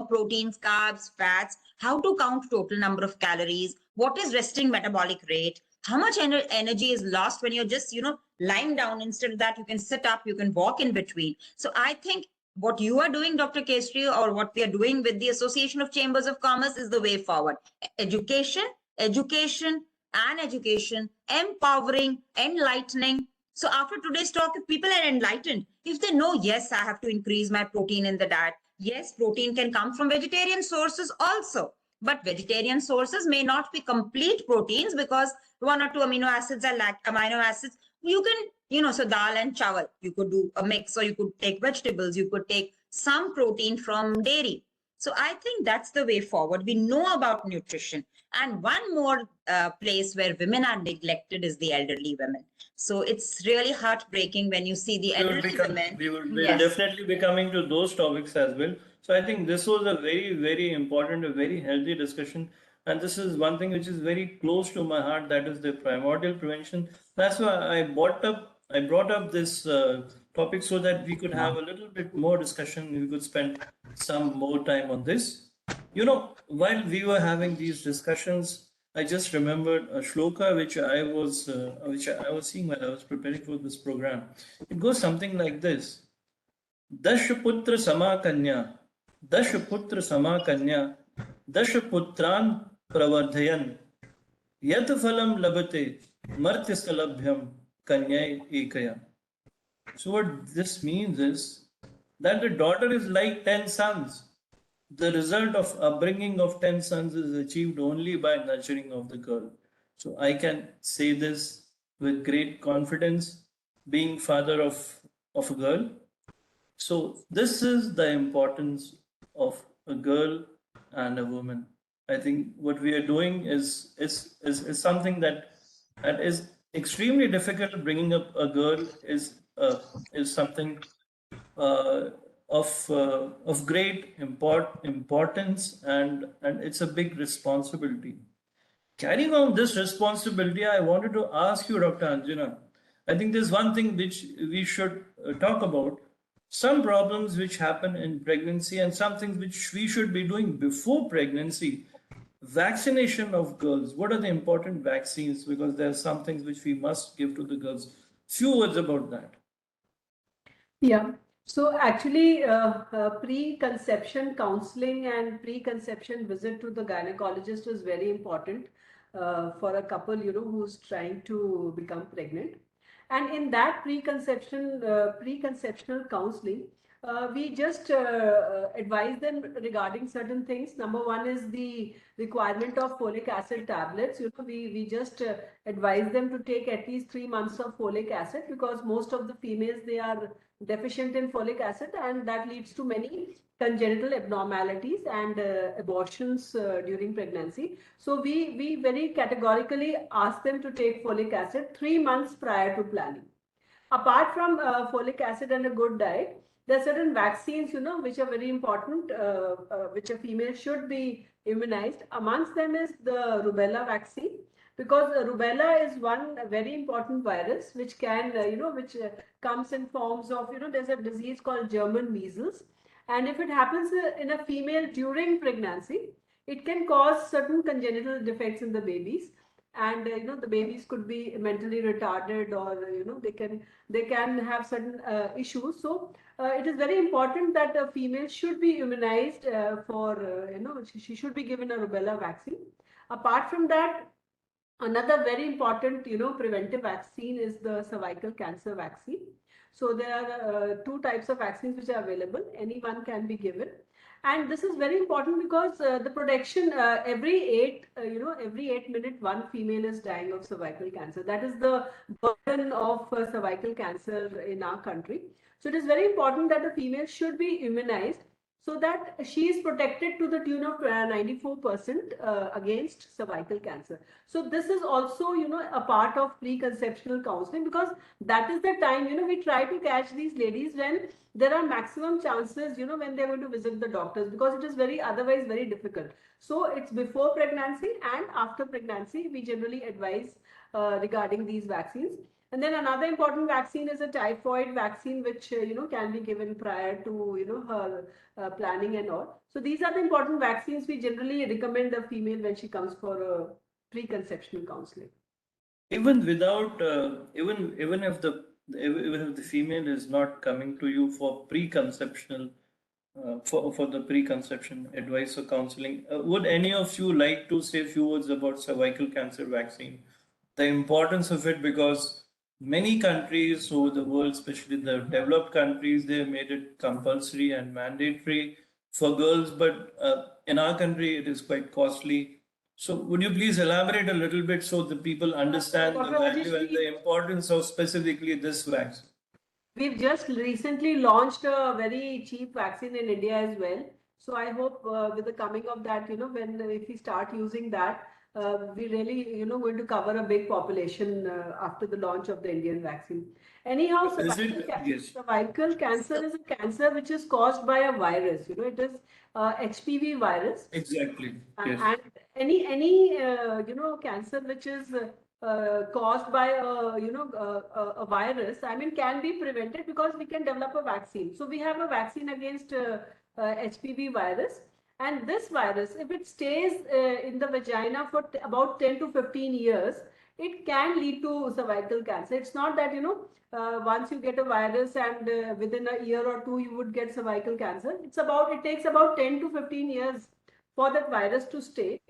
proteins, carbs, fats, how to count total number of calories, what is resting metabolic rate, how much energy is lost when you're just, lying down. Instead of that, you can sit up, you can walk in between. So I think what you are doing, Dr. Kestri, or what we are doing with the Association of Chambers of Commerce is the way forward. Education, education, and education, empowering, enlightening. So after today's talk, if people are enlightened, if they know, yes, I have to increase my protein in the diet. Yes, protein can come from vegetarian sources also. But vegetarian sources may not be complete proteins because 1 or 2 amino acids are amino acids. You can So dal and chawal, you could do a mix, or you could take vegetables, you could take some protein from dairy. So I think that's the way forward. We know about nutrition. And one more place where women are neglected is the elderly women. So it's really heartbreaking when you see the elderly women. We'll definitely be coming to those topics as well. So I think this was a very, very important, a very healthy discussion. And this is one thing which is very close to my heart, that is the primordial prevention. That's why I brought up this topic, so that we could have a little bit more discussion. We could spend some more time on this. While we were having these discussions, I just remembered a shloka which I was seeing while I was preparing for this program. It goes something like this: Dashputra Samakanya, Dashputra Samakanya, Dashputran Pravardhayan, Yat Phalam Labate, Martiskalabhyam, Kanyai Ekaya. So, what this means is that the daughter is like 10 sons. The result of upbringing of 10 sons is achieved only by nurturing of the girl. So I can say this with great confidence, being father of a girl. So this is the importance of a girl and a woman. I think what we are doing is something that is extremely difficult. Bringing up a girl is something of great importance, and it's a big responsibility. Carrying on this responsibility, I wanted to ask you, Dr. Anjana. I think there's one thing which we should talk about. Some problems which happen in pregnancy, and some things which we should be doing before pregnancy. Vaccination of girls. What are the important vaccines? Because there are some things which we must give to the girls. Few words about that. Yeah. So actually, pre-conception counseling and pre-conception visit to the gynecologist is very important for a couple, who's trying to become pregnant. And in that preconceptional counseling, we just advise them regarding certain things. Number one is the requirement of folic acid tablets. We just advise them to take at least 3 months of folic acid, because most of the females, they are deficient in folic acid, and that leads to many congenital abnormalities and abortions during pregnancy. So we very categorically ask them to take folic acid 3 months prior to planning. Apart from folic acid and a good diet, there are certain vaccines, which are very important, which a female should be immunized. Amongst them is the rubella vaccine, because rubella is one very important virus which can, which comes in forms of, there's a disease called German measles. And if it happens in a female during pregnancy, it can cause certain congenital defects in the babies. And the babies could be mentally retarded, or they can have certain issues. So it is very important that a female should be immunized for she should be given a rubella vaccine. Apart from that, another very important preventive vaccine is the cervical cancer vaccine. So there are 2 types of vaccines which are available. Anyone can be given. And this is very important because the protection every 8 minutes, one female is dying of cervical cancer. That is the burden of cervical cancer in our country. So it is very important that a female should be immunized, so that she is protected to the tune of 94% against cervical cancer. So this is also, a part of preconceptional counseling, because that is the time, we try to catch these ladies when there are maximum chances, when they're going to visit the doctors, because it is otherwise very difficult. So it's before pregnancy and after pregnancy, we generally advise regarding these vaccines. And then another important vaccine is a typhoid vaccine, which can be given prior to her planning and all. So these are the important vaccines we generally recommend a female when she comes for preconceptional counseling. Even without, even if the female is not coming to you for preconceptional, for the preconception advice or counseling, would any of you like to say a few words about cervical cancer vaccine, the importance of it? Because many countries over the world, especially the developed countries, they have made it compulsory and mandatory for girls, but in our country it is quite costly. So would you please elaborate a little bit so the people understand the Dr. value Rajesh, and the importance of specifically this vaccine? we've just recently launched a very cheap vaccine in India as well. So I hope with the coming of that, when if we start using that, we really, going to cover a big population after the launch of the Indian vaccine. Anyhow, Is it? Yes. cervical cancer is a cancer which is caused by a virus. It is HPV virus. Exactly. Yes. And any cancer which is caused by a virus, I mean, can be prevented because we can develop a vaccine. So we have a vaccine against HPV virus, and this virus, if it stays in the vagina for about 10 to 15 years, it can lead to cervical cancer. It's not that once you get a virus and within a year or two you would get cervical cancer. It takes about 10 to 15 years for that virus to stay.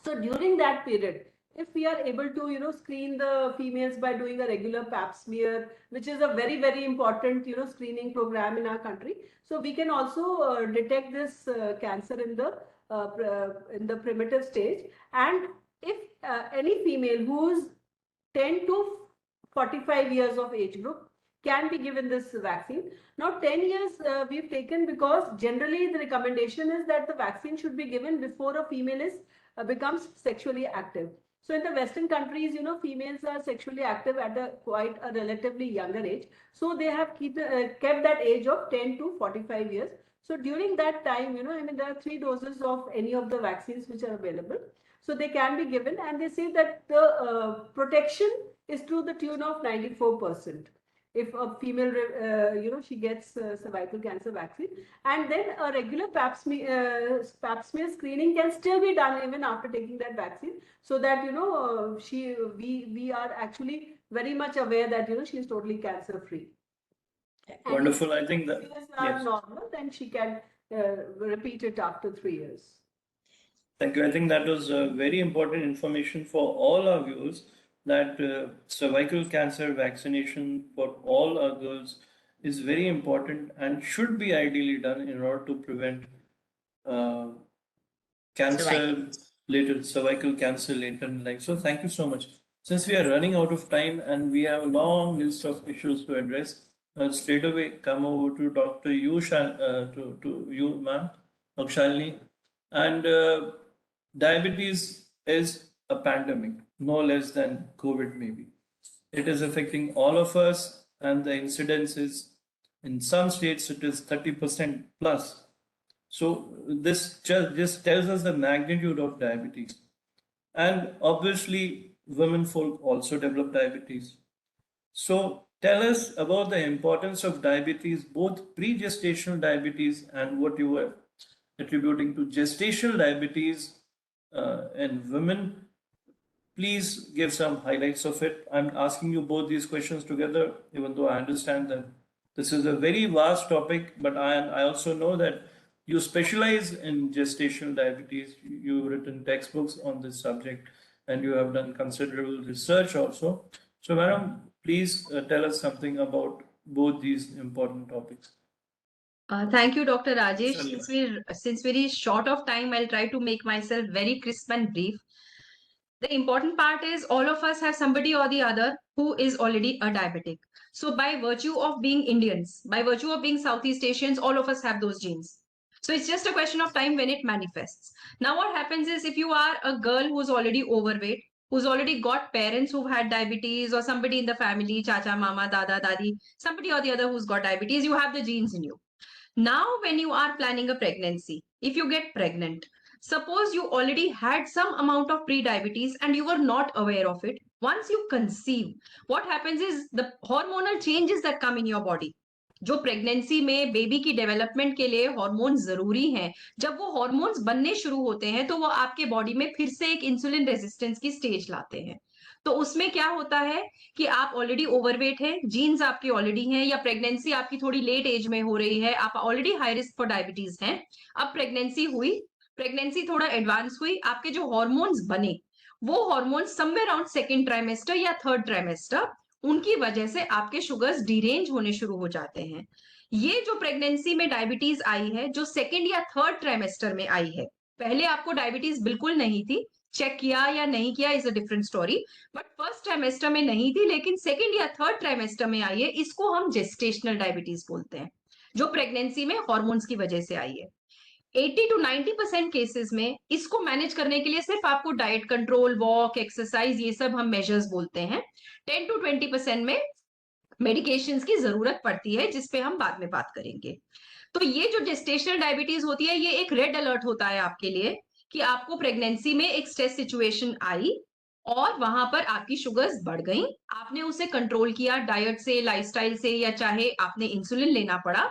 So during that period, if we are able to screen the females by doing a regular pap smear, which is a very, very important screening program in our country, so we can also detect this cancer in the primitive stage. And if any female who's 10 to 45 years of age group can be given this vaccine. Now 10 years we've taken because generally the recommendation is that the vaccine should be given before a female is becomes sexually active. So in the Western countries, females are sexually active at quite a relatively younger age. So they have kept that age of 10 to 45 years. So during that time, I mean, there are 3 doses of any of the vaccines which are available. So they can be given, and they say that the protection is to the tune of 94%. If a female, she gets cervical cancer vaccine, and then a regular pap smear screening can still be done even after taking that vaccine, so that we are actually very much aware that she is totally cancer free. Wonderful. I think that are normal, then she can repeat it after 3 years. Thank you. I think that was very important information for all our viewers, that cervical cancer vaccination for all our girls is very important and should be ideally done in order to prevent cervical cancer later in life. So thank you so much. Since we are running out of time and we have a long list of issues to address, straight away come over to Dr. to you, ma'am, Dr. Shalini. And diabetes is a pandemic, no less than COVID maybe. It is affecting all of us, and the incidence is, in some states, it is 30% plus. So this just tells us the magnitude of diabetes. And obviously, women folk also develop diabetes. So tell us about the importance of diabetes, both pre-gestational diabetes and what you were attributing to gestational diabetes in women. Please give some highlights of it. I'm asking you both these questions together, even though I understand that this is a very vast topic, but I also know that you specialize in gestational diabetes. You've written textbooks on this subject and you have done considerable research also. So, madam, please tell us something about both these important topics. Thank you, Dr. Rajesh. Since very short of time, I'll try to make myself very crisp and brief. The important part is all of us have somebody or the other who is already a diabetic. So by virtue of being Indians, by virtue of being Southeast Asians, all of us have those genes. So it's just a question of time when it manifests. Now what happens is, if you are a girl who's already overweight, who's already got parents who've had diabetes, or somebody in the family, chacha, mama, dada, dadi, somebody or the other who's got diabetes, you have the genes in you. Now, when you are planning a pregnancy, if you get pregnant, suppose you already had some amount of pre-diabetes and you were not aware of it. Once you conceive, what happens is the hormonal changes that come in your body. जो pregnancy में baby की development के लिए hormone जरूरी हैं, जब वो hormones बनने शुरू होते हैं तो वो आपके बॉडी में फिर से एक इंसुलिन रेजिस्टेंस की स्टेज लाते हैं. तो उसमें क्या होता है कि आप ऑलरेडी ओवरवेट है, जीन्स आपकी ऑलरेडी हैं, या प्रेगनेंसी आपकी थोड़ी लेट एज में हो रही है, आप already high risk for diabetes हैं. अब प्रेगनेंसी हुई, प्रेगनेंसी थोड़ा एडवांस हुई, आपके जो हार्मोन्स बने वो hormones somewhere around second trimester या थर्ड ट्राइमेस्टर, उनकी वजह से आपके शुगर्स डिरेंज होने शुरू हो जाते हैं. ये जो प्रेगनेंसी में डायबिटीज आई है, जो सेकेंड या थर्ड ट्राइमेस्टर में आई है, पहले आपको डायबिटीज बिल्कुल नहीं थी, चेक किया या नहीं किया is a different story, but first trimester में नहीं थी लेकिन सेकंड या थर्ड ट्राइमेस्टर में आई है, इसको हम जेस्टेशनल डायबिटीज बोलते हैं, जो प्रेगनेंसी में हॉर्मोन्स की वजह से आई है। 80 to 90% केसेस में इसको मैनेज करने के लिए सिर्फ आपको डाइट कंट्रोल, वॉक, एक्सरसाइज, ये सब हम मेजर्स बोलते हैं। 10 to 20% में मेडिकेशंस की जरूरत पड़ती है, जिसपे हम बाद में बात करेंगे। तो ये जो जेस्टेशनल डायबिटीज होती है, ये एक रेड अलर्ट होता है आपके लिए कि आपको प्रेगनेंसी में एक स्ट्रेस सिचुएशन आई और वहां पर आपकी शुगर्स बढ़ गई, आपने उसे कंट्रोल किया डाइट से, लाइफस्टाइल से, या चाहे आपने इंसुलिन लेना पड़ा।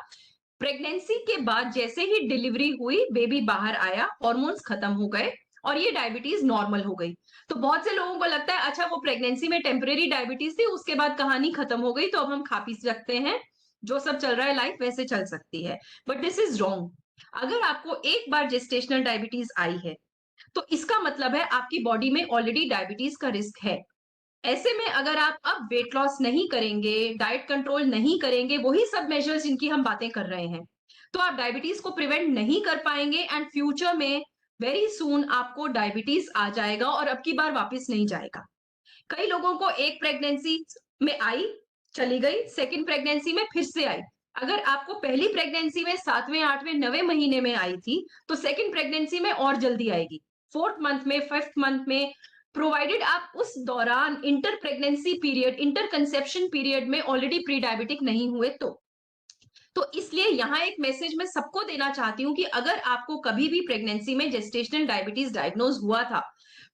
प्रेगनेंसी के बाद जैसे ही डिलीवरी हुई, बेबी बाहर आया, हॉर्मोन्स खत्म हो गए और ये डायबिटीज नॉर्मल हो गई। तो बहुत से लोगों को लगता है अच्छा वो प्रेगनेंसी में टेम्परेरी डायबिटीज थी, उसके बाद कहानी खत्म हो गई, तो अब हम खा पी सकते हैं, जो सब चल रहा है लाइफ वैसे चल सकती है। But this is wrong. अगर आपको एक बार जेस्टेशनल डायबिटीज आई है तो इसका मतलब है आपकी बॉडी में ऑलरेडी डायबिटीज का रिस्क है। ऐसे में अगर आप अब वेट लॉस नहीं करेंगे, डाइट कंट्रोल नहीं करेंगे, वही सब मेजर्स जिनकी हम बातें कर रहे हैं, तो आप डायबिटीज को प्रिवेंट नहीं कर पाएंगे एंड फ्यूचर में वेरी सून आपको डायबिटीज आ जाएगा और अब की बार वापस नहीं जाएगा। कई लोगों को एक प्रेगनेंसी में आई, चली गई, सेकंड प्रेगनेंसी में फिर से आई। अगर आपको पहली प्रेगनेंसी में 7वें, 8वें, 9वें महीने में आई थी, तो सेकंड प्रेगनेंसी में और जल्दी आएगी, 4th मंथ में, 5th मंथ में, प्रोवाइडेड आप उस दौरान inter pregnancy period, inter conception period में ऑलरेडी प्री डायबिटिक नहीं हुए तो इसलिए यहाँ एक मैसेज मैं सबको देना चाहती हूँ कि अगर आपको कभी भी प्रेगनेंसी में जेस्टेशनल डायबिटीज डायग्नोज हुआ था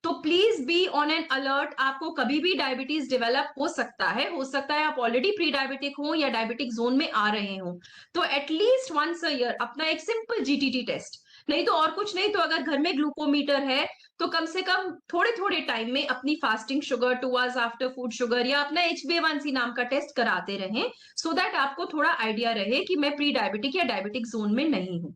तो please be on an alert. आपको कभी भी डायबिटीज डेवलप हो सकता है आप ऑलरेडी प्री डायबिटिक हो या डायबिटिक जोन में आ रहे हो, तो एटलीस्ट वंस अ ईयर अपना एक सिंपल जीटीटी टेस्ट, नहीं तो और कुछ नहीं तो अगर घर में ग्लूकोमीटर है तो कम से कम थोड़े थोड़े टाइम में अपनी fasting sugar, 2 hours after food sugar, या अपना HbA1c नाम का टेस्ट कराते रहें, सो दैट आपको थोड़ा आइडिया रहे कि मैं प्री डायबिटिक या डायबिटिक जोन में नहीं हूं।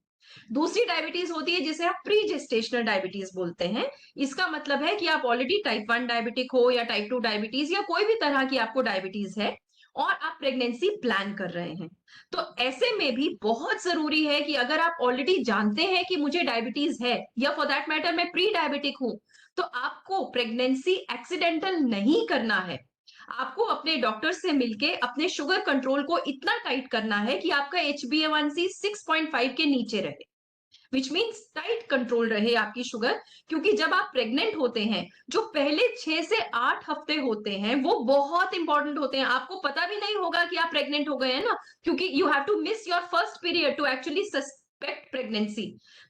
दूसरी डायबिटीज होती है जिसे आप प्री जेस्टेशनल डायबिटीज बोलते हैं। इसका मतलब है कि आप ऑलरेडी टाइप 1 डायबिटिक हो या टाइप 2 डायबिटीज या कोई भी तरह की आपको डायबिटीज है और आप प्रेगनेंसी प्लान कर रहे हैं। तो ऐसे में भी बहुत जरूरी है कि अगर आप ऑलरेडी जानते हैं कि मुझे डायबिटीज है या फॉर दैट मैटर मैं प्री डायबिटिक हूं, तो आपको प्रेगनेंसी एक्सीडेंटल नहीं करना है। आपको अपने डॉक्टर से मिलके अपने शुगर कंट्रोल को इतना टाइट करना है कि आपका HbA1c 6.5 के नीचे रहे, विच मीन्स टाइट कंट्रोल रहे आपकी शुगर। क्योंकि जब आप प्रेग्नेंट होते हैं, जो पहले 6 से 8 हफ्ते होते हैं वो बहुत इंपॉर्टेंट होते हैं। आपको पता भी नहीं होगा कि आप प्रेग्नेंट हो गए हैं ना, क्योंकि you have to miss your first period to actually suspect pregnancy.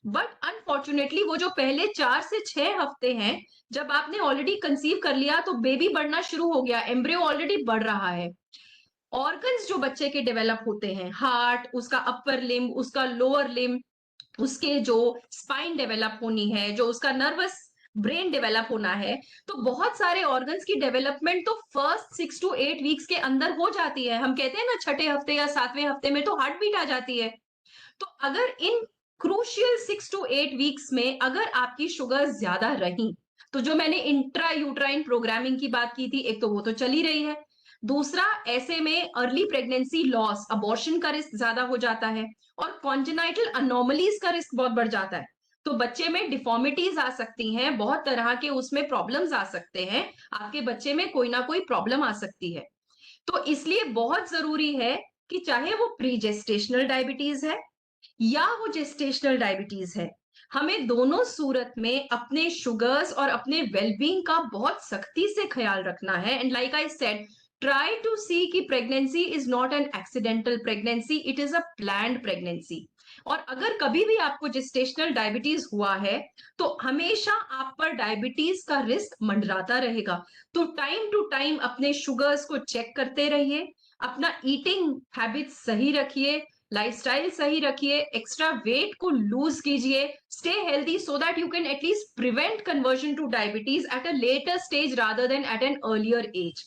But unfortunately वो जो पहले 4 से 6 हफ्ते हैं, जब आपने ऑलरेडी कंसीव कर लिया तो बेबी बढ़ना शुरू हो गया, एम्ब्रियो ऑलरेडी बढ़ रहा है, ऑर्गन्स जो बच्चे के डेवलप होते हैं, हार्ट, उसका अपर लिम्ब, उसका लोअर लिम्ब, उसके जो स्पाइन डेवलप होनी है, जो उसका नर्वस ब्रेन डेवलप होना है, तो बहुत सारे ऑर्गन्स की डेवलपमेंट तो फर्स्ट 6 to 8 वीक्स के अंदर हो जाती है। हम कहते हैं ना 6ठे हफ्ते या 7वें हफ्ते में तो हार्ट बीट आ जाती है। तो अगर इन क्रूशियल 6 to 8 वीक्स में अगर आपकी शुगर ज्यादा रही, तो जो मैंने इंट्रा यूट्राइन प्रोग्रामिंग की बात की थी, एक तो वो तो चली रही है, दूसरा ऐसे में अर्ली प्रेगनेंसी लॉस, अबॉर्शन का रिस्क ज्यादा हो जाता है और कॉन्जेनाइटल अनोमलीज का रिस्क बहुत बढ़ जाता है। तो बच्चे में डिफॉर्मिटीज आ सकती हैं, बहुत तरह के उसमें प्रॉब्लम्स आ सकते हैं, आपके बच्चे में कोई ना कोई प्रॉब्लम आ सकती है। तो इसलिए बहुत जरूरी है कि चाहे वो प्री जेस्टेशनल डायबिटीज है या वो जेस्टेशनल डायबिटीज है, हमें दोनों सूरत में अपने शुगर्स और अपने वेलबींग का बहुत सख्ती से ख्याल रखना है। And like I said, try to see कि pregnancy is not an accidental pregnancy, it is a planned pregnancy. और अगर कभी भी आपको जेस्टेशनल डायबिटीज हुआ है तो हमेशा आप पर डायबिटीज का रिस्क मंडराता रहेगा। तो टाइम टू टाइम अपने शुगर्स को चेक करते रहिए, अपना ईटिंग हैबिट्स सही रखिए, लाइफस्टाइल सही रखिए, एक्स्ट्रा वेट को लूज कीजिए, stay healthy so that you can at least prevent conversion to diabetes at a later stage rather than at an earlier age.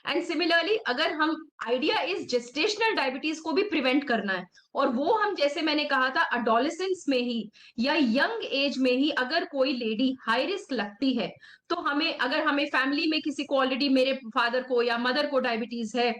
And similarly अगर हम आइडिया इज जेस्टेशनल डायबिटीज को भी prevent करना है, और वो हम जैसे मैंने कहा था अडोलेसेंस में ही या यंग एज में ही अगर कोई लेडी हाई रिस्क लगती है, तो अगर हमें फैमिली में किसी को ऑलरेडी, मेरे फादर को या मदर को डायबिटीज है,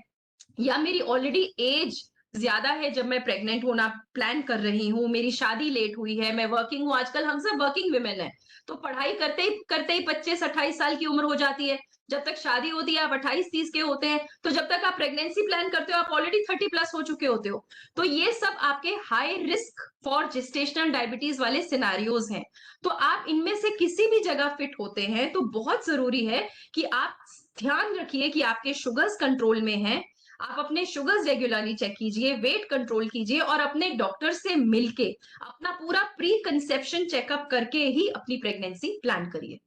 या मेरी ऑलरेडी एज ज्यादा है जब मैं प्रेग्नेंट होना प्लान कर रही हूँ, मेरी शादी लेट हुई है, मैं वर्किंग हूँ, आजकल हम सब वर्किंग विमेन है, तो पढ़ाई करते ही 25-28 साल की उम्र हो जाती है। जब तक शादी होती है आप 28-30 के होते हैं, तो जब तक आप प्रेगनेंसी प्लान करते हो आप ऑलरेडी 30+ हो चुके होते हो। तो ये सब आपके high risk for gestational diabetes वाले सिनारियोज हैं। तो आप इनमें से किसी भी जगह फिट होते हैं तो बहुत जरूरी है कि आप ध्यान रखिए कि आपके शुगर्स कंट्रोल में हैं। आप अपने शुगर्स रेगुलरली चेक कीजिए, वेट कंट्रोल कीजिए और अपने डॉक्टर से मिलके अपना पूरा प्री कंसेप्शन चेकअप करके ही अपनी प्रेगनेंसी प्लान करिए।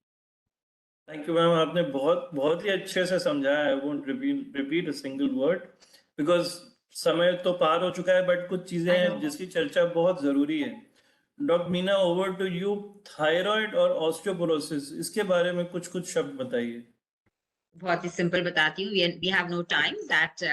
थैंक यू मैम, आपने बहुत बहुत ही अच्छे से समझाया। I won't repeat a single word because समय तो पार हो चुका है, बट कुछ चीजें हैं जिसकी चर्चा बहुत जरूरी है। Doctor Meena, over to you. Thyroid और ऑस्टियोपोरोसिस, इसके बारे में कुछ शब्द बताइए। बहुत ही सिंपल बताती हूँ, we have no time that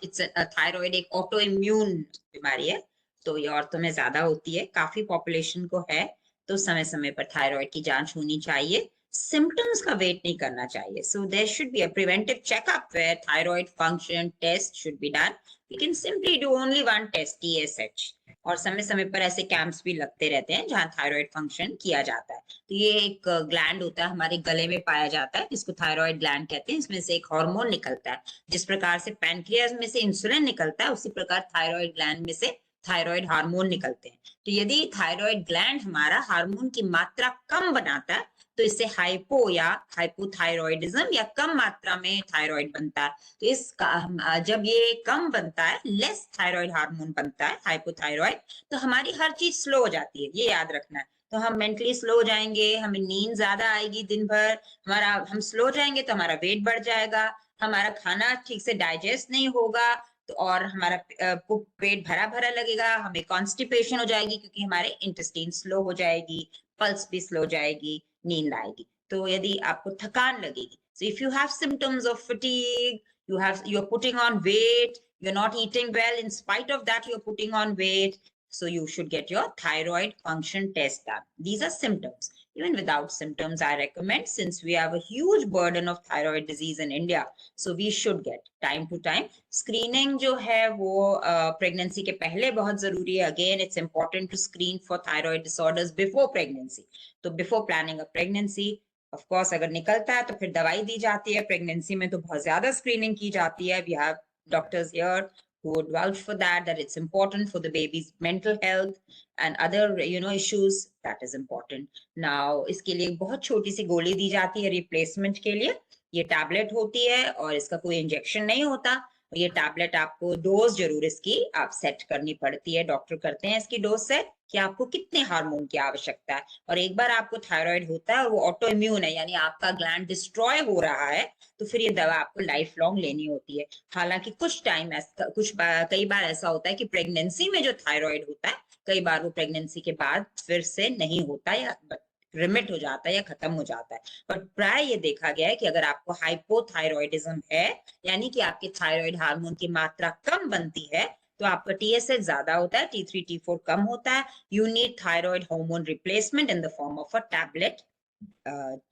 it's thyroid एक ऑटो इम्यून बीमारी है, तो ये औरतों में ज्यादा होती है, काफी पॉपुलेशन को है, तो समय समय पर थायराइड की जांच होनी चाहिए। सिम्टम्स का वेट नहीं करना चाहिए, so there should be a preventive checkup where thyroid function test should be done. We can simply do only one test, TSH, और समय समय पर ऐसे कैंप्स भी लगते रहते हैं जहाँ थायराइड फंक्शन किया जाता है। तो ये एक ग्लैंड होता है हमारे गले में पाया जाता है, जिसको थायराइड ग्लैंड कहते हैं। इसमें से एक हार्मोन निकलता है, जिस प्रकार से पैनक्रियाज में से इंसुलिन निकलता है उसी प्रकार थायराइड ग्लैंड में से थायराइड हार्मोन निकलते हैं। तो यदि थायराइड ग्लैंड हमारा हार्मोन की मात्रा कम बनाता है तो इससे हाइपो या हाइपोथायरॉयडिज्म या कम मात्रा में थायराइड बनता है। तो इसका जब ये कम बनता है, लेस थायराइड हार्मोन बनता है, हाइपोथायरॉइड, तो हमारी हर चीज स्लो हो जाती है, ये याद रखना है। तो हम मेंटली स्लो हो जाएंगे, हमें नींद ज्यादा आएगी दिन भर, हम स्लो हो जाएंगे तो हमारा वेट बढ़ जाएगा, हमारा खाना ठीक से डाइजेस्ट नहीं होगा, तो और हमारा पेट भरा भरा लगेगा, हमें कॉन्स्टिपेशन हो जाएगी क्योंकि हमारे इंटेस्टाइन स्लो हो जाएगी, पल्स भी स्लो हो जाएगी, नींद आएगी। तो यदि आपको थकान लगेगी, so if you have symptoms of fatigue, you're putting on weight, you're not eating well, in spite of that you're putting on weight, so you should get your thyroid function test done. These are symptoms. Even without symptoms, I recommend, since we have a huge burden of thyroid disease in India, so we should get time to time screening जो है वो pregnancy के पहले बहुत जरूरी है. Again, it's important to screen for thyroid disorders before pregnancy. तो before planning a pregnancy, of course, अगर निकलता है तो फिर दवाई दी जाती है. Pregnancy में तो बहुत ज्यादा screening की जाती है. We have doctors here who would vouch for that it's important for the baby's mental health and other issues. That is important. Now इसके लिए बहुत छोटी सी गोली दी जाती है रिप्लेसमेंट के लिए. ये टैबलेट होती है और इसका कोई इंजेक्शन नहीं होता. ये टैबलेट आपको डोज जरूर इसकी आप सेट करनी पड़ती है. डॉक्टर करते हैं इसकी डोज सेट कि आपको कितने हार्मोन की आवश्यकता है. और एक बार आपको थायराइड होता है और वो ऑटो इम्यून है, यानी आपका ग्लैंड डिस्ट्रॉय हो रहा है, तो फिर ये दवा आपको लाइफ लॉन्ग लेनी होती है. हालांकि कई बार ऐसा होता है कि प्रेगनेंसी में जो थायराइड होता है, कई बार वो प्रेगनेंसी के बाद फिर से नहीं होता या रिमिट हो जाता है या खत्म हो जाता है. बट प्राय ये देखा गया है कि अगर आपको हाइपोथायरॉयडिज्म है, यानी कि आपके थायराइड हार्मोन की मात्रा कम बनती है, तो आपका TSH ज्यादा होता है, T3 T4 कम होता है. You need thyroid hormone replacement in the form of a tablet,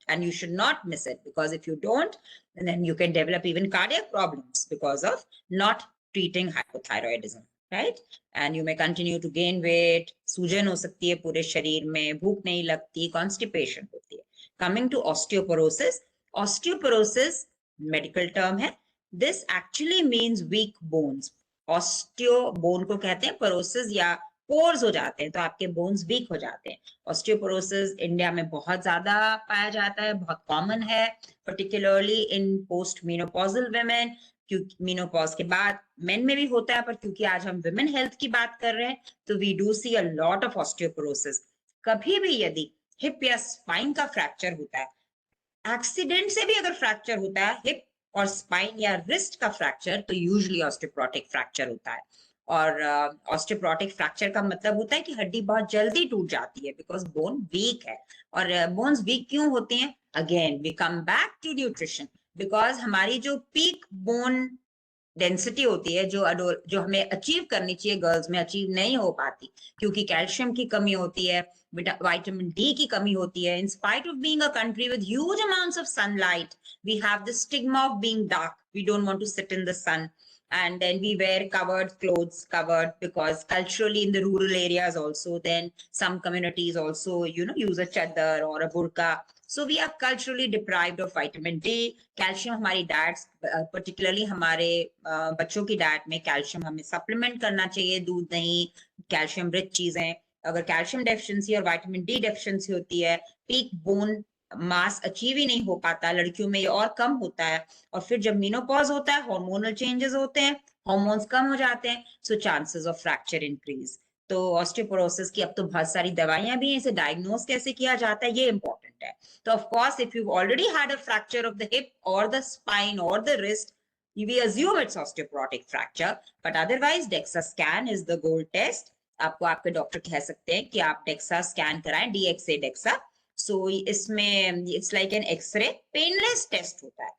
and you should not miss it, because if you don't, then you can develop even cardiac problems because of not treating hypothyroidism, right? And you may continue to gain weight, सूजन हो सकती है पूरे शरीर में, भूख नहीं लगती, constipation होती है. Coming to osteoporosis, osteoporosis medical term है. This actually means weak bones. Osteo bone को कहते हैं, porosis या पोर्स हो जाते हैं, तो आपके बोन्स वीक हो जाते हैं. ऑस्टियोपोरोसिस इंडिया में बहुत ज्यादा पाया जाता है, बहुत कॉमन है, particularly in post menopausal women. क्योंकि मीनोपॉज के बाद मेन में भी होता है, पर क्योंकि आज हम वुमेन हेल्थ की बात कर रहे हैं, तो we do see a lot of osteoporosis. कभी भी यदि हिप या स्पाइन का फ्रैक्चर होता है, एक्सीडेंट से भी अगर फ्रैक्चर होता है हिप और स्पाइन या रिस्ट का फ्रैक्चर, तो यूजुअली ऑस्टियोपोरोटिक फ्रैक्चर होता है. और ऑस्टियोपोरोटिक फ्रैक्चर का मतलब होता है कि हड्डी बहुत जल्दी टूट जाती है, बिकॉज बोन वीक है. और बोन्स वीक क्यों होती हैं? Again we come back to nutrition, because हमारी जो पीक बोन डेंसिटी होती है, जो हमें अचीव करनी चाहिए, गर्ल्स में अचीव नहीं हो पाती, क्योंकि कैल्शियम की कमी होती है, विटामिन डी की कमी होती है. In spite of being a country with huge amounts of sunlight, we have the stigma of being dark. We don't want to sit in the sun, and then we wear covered clothes, covered, because culturally in the rural areas also, then some communities also, use a chadar or a burqa. So we are culturally deprived of vitamin D. Calcium हमारी diets, particularly हमारे बच्चों की diet में calcium हमें supplement करना चाहिए, दूध दही calcium rich चीजें. अगर calcium deficiency और vitamin D deficiency होती है, peak bone मास अचीव ही नहीं हो पाता, लड़कियों में ये और कम होता है. और फिर जब मीनोपॉज होता है, हार्मोनल चेंजेस होते हैं, हार्मोन्स कम हो जाते हैं, so chances of fracture increase. तो ऑस्टियोपोरोसिस की अब तो बहुत सारी दवाइयां भी हैं, इसे डायग्नोज कैसे किया जाता है ये इंपॉर्टेंट है. तो of course if you already had a fracture of the hip और द स्पाइन और the wrist, we assume it's osteoporotic fracture, but otherwise DEXA scan is the gold test. आपको आपके डॉक्टर कह सकते हैं कि आप DEXA स्कैन कराएं, DXA DEXA. सो इसमें it's like an x ray, painless test होता है,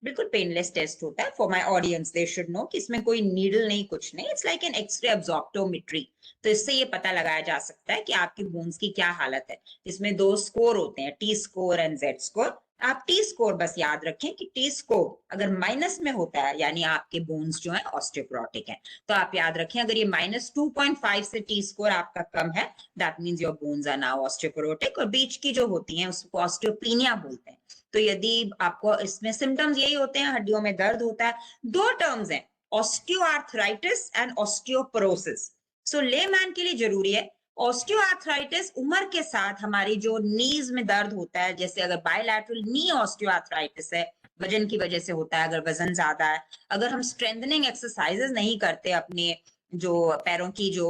बिल्कुल पेनलेस टेस्ट होता है. For my audience they should know कि इसमें कोई नीडल नहीं, कुछ नहीं. It's like an x ray absorptiometry. तो इससे ये पता लगाया जा सकता है कि आपकी बोन्स की क्या हालत है. इसमें 2 स्कोर होते हैं, T score and Z score. आप टी स्कोर बस याद रखें कि टी स्कोर अगर माइनस में होता है यानी आपके बोन्स जो है ऑस्टियोपोरोटिक है. तो आप याद रखें अगर ये -2.5 से टी स्कोर आपका कम है, that means your bones are now osteoporotic. और बीच की जो होती हैं उसको ऑस्टियोपीनिया बोलते हैं. तो यदि आपको इसमें सिम्टम्स यही होते हैं, हड्डियों में दर्द होता है. 2 टर्म्स हैं, osteoarthritis and osteoporosis. So layman के लिए जरूरी है. ऑस्टियोआर्थराइटिस उम्र के साथ हमारी जो नीज में दर्द होता है, जैसे अगर बायलैटरल नी ऑस्टियोआर्थराइटिस है, वजन की वजह से होता है, अगर वजन ज्यादा है, अगर हम स्ट्रेंथनिंग एक्सरसाइजेस नहीं करते अपने जो पैरों की जो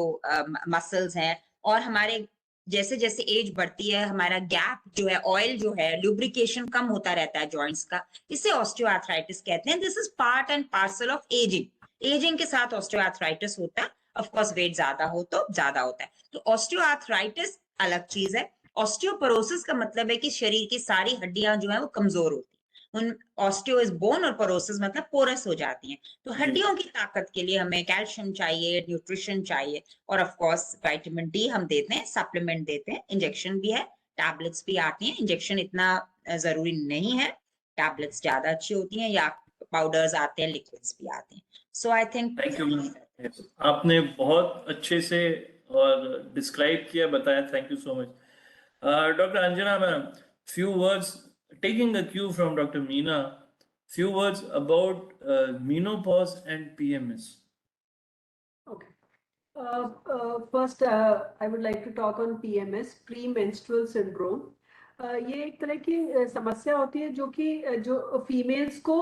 मसल्स हैं, और हमारे जैसे जैसे एज बढ़ती है हमारा गैप जो है, ऑयल जो है, लुब्रिकेशन कम होता रहता है जॉइंट्स का, इसे ऑस्टियोआर्थराइटिस कहते हैं. This is part and parcel of ageing. Ageing के साथ ऑस्टियोआर्थराइटिस होता है. ऑफ कोर्स वेट ज्यादा हो तो ज्यादा होता है. तो ऑस्टियोआर्थराइटिस अलग चीज है. ऑस्टियोपोरोसिस का मतलब है कि शरीर की सारी हड्डियां जो है वो कमजोर होती है. उन ऑस्टियो इज बोन और पोरोसिस मतलब पोरस हो जाती हैं. तो हड्डियों की ताकत के लिए हमें कैल्शियम चाहिए, न्यूट्रिशन चाहिए, और ऑफ कोर्स विटामिन डी हम देते हैं, सप्लीमेंट देते हैं, इंजेक्शन भी है, टैबलेट्स भी आती हैं. इंजेक्शन इतना जरूरी नहीं है, टैबलेट्स ज्यादा अच्छी होती हैं, या पाउडर्स आते हैं, लिक्विड्स भी आते हैं. So I think thank you ma'am, आपने बहुत अच्छे से और डिस्क्राइब किया, बताया. Thank you so much. Doctor Anjana ma'am, few words, taking a cue from Dr. Meena, few words about menopause and PMS. Okay. First, I would like to talk on PMS, premenstrual syndrome. ये एक तरह की समस्या होती है जो कि जो फीमेल्स को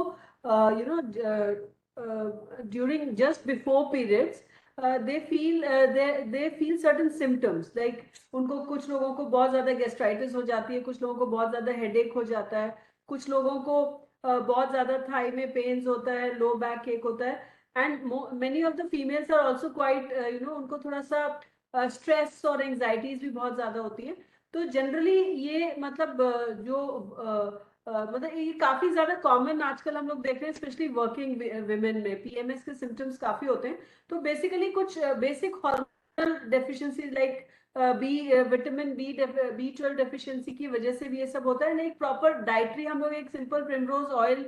during just before periods they feel certain symptoms, like उनको कुछ लोगों को बहुत ज्यादा गैस्ट्राइटिस हो जाती है, कुछ लोगों को बहुत ज्यादा हेडेक हो जाता है, कुछ लोगों को बहुत ज्यादा थाई में पेन्स होता है, लो बैक एक होता है. And many of the females are also quite उनको थोड़ा सा स्ट्रेस और एंजाइटीज भी बहुत ज्यादा होती है. तो जनरली ये मतलब मतलब ये काफी ज्यादा कॉमन आजकल हम लोग देख रहे हैं, स्पेशली वर्किंग विमेन में पीएमएस के सिम्टम्स काफी होते हैं. तो बेसिकली कुछ basic hormonal deficiency like vitamin B12 deficiency की वजह से भी ये सब होता है. एक प्रॉपर डाइटरी हम लोग एक simple primrose oil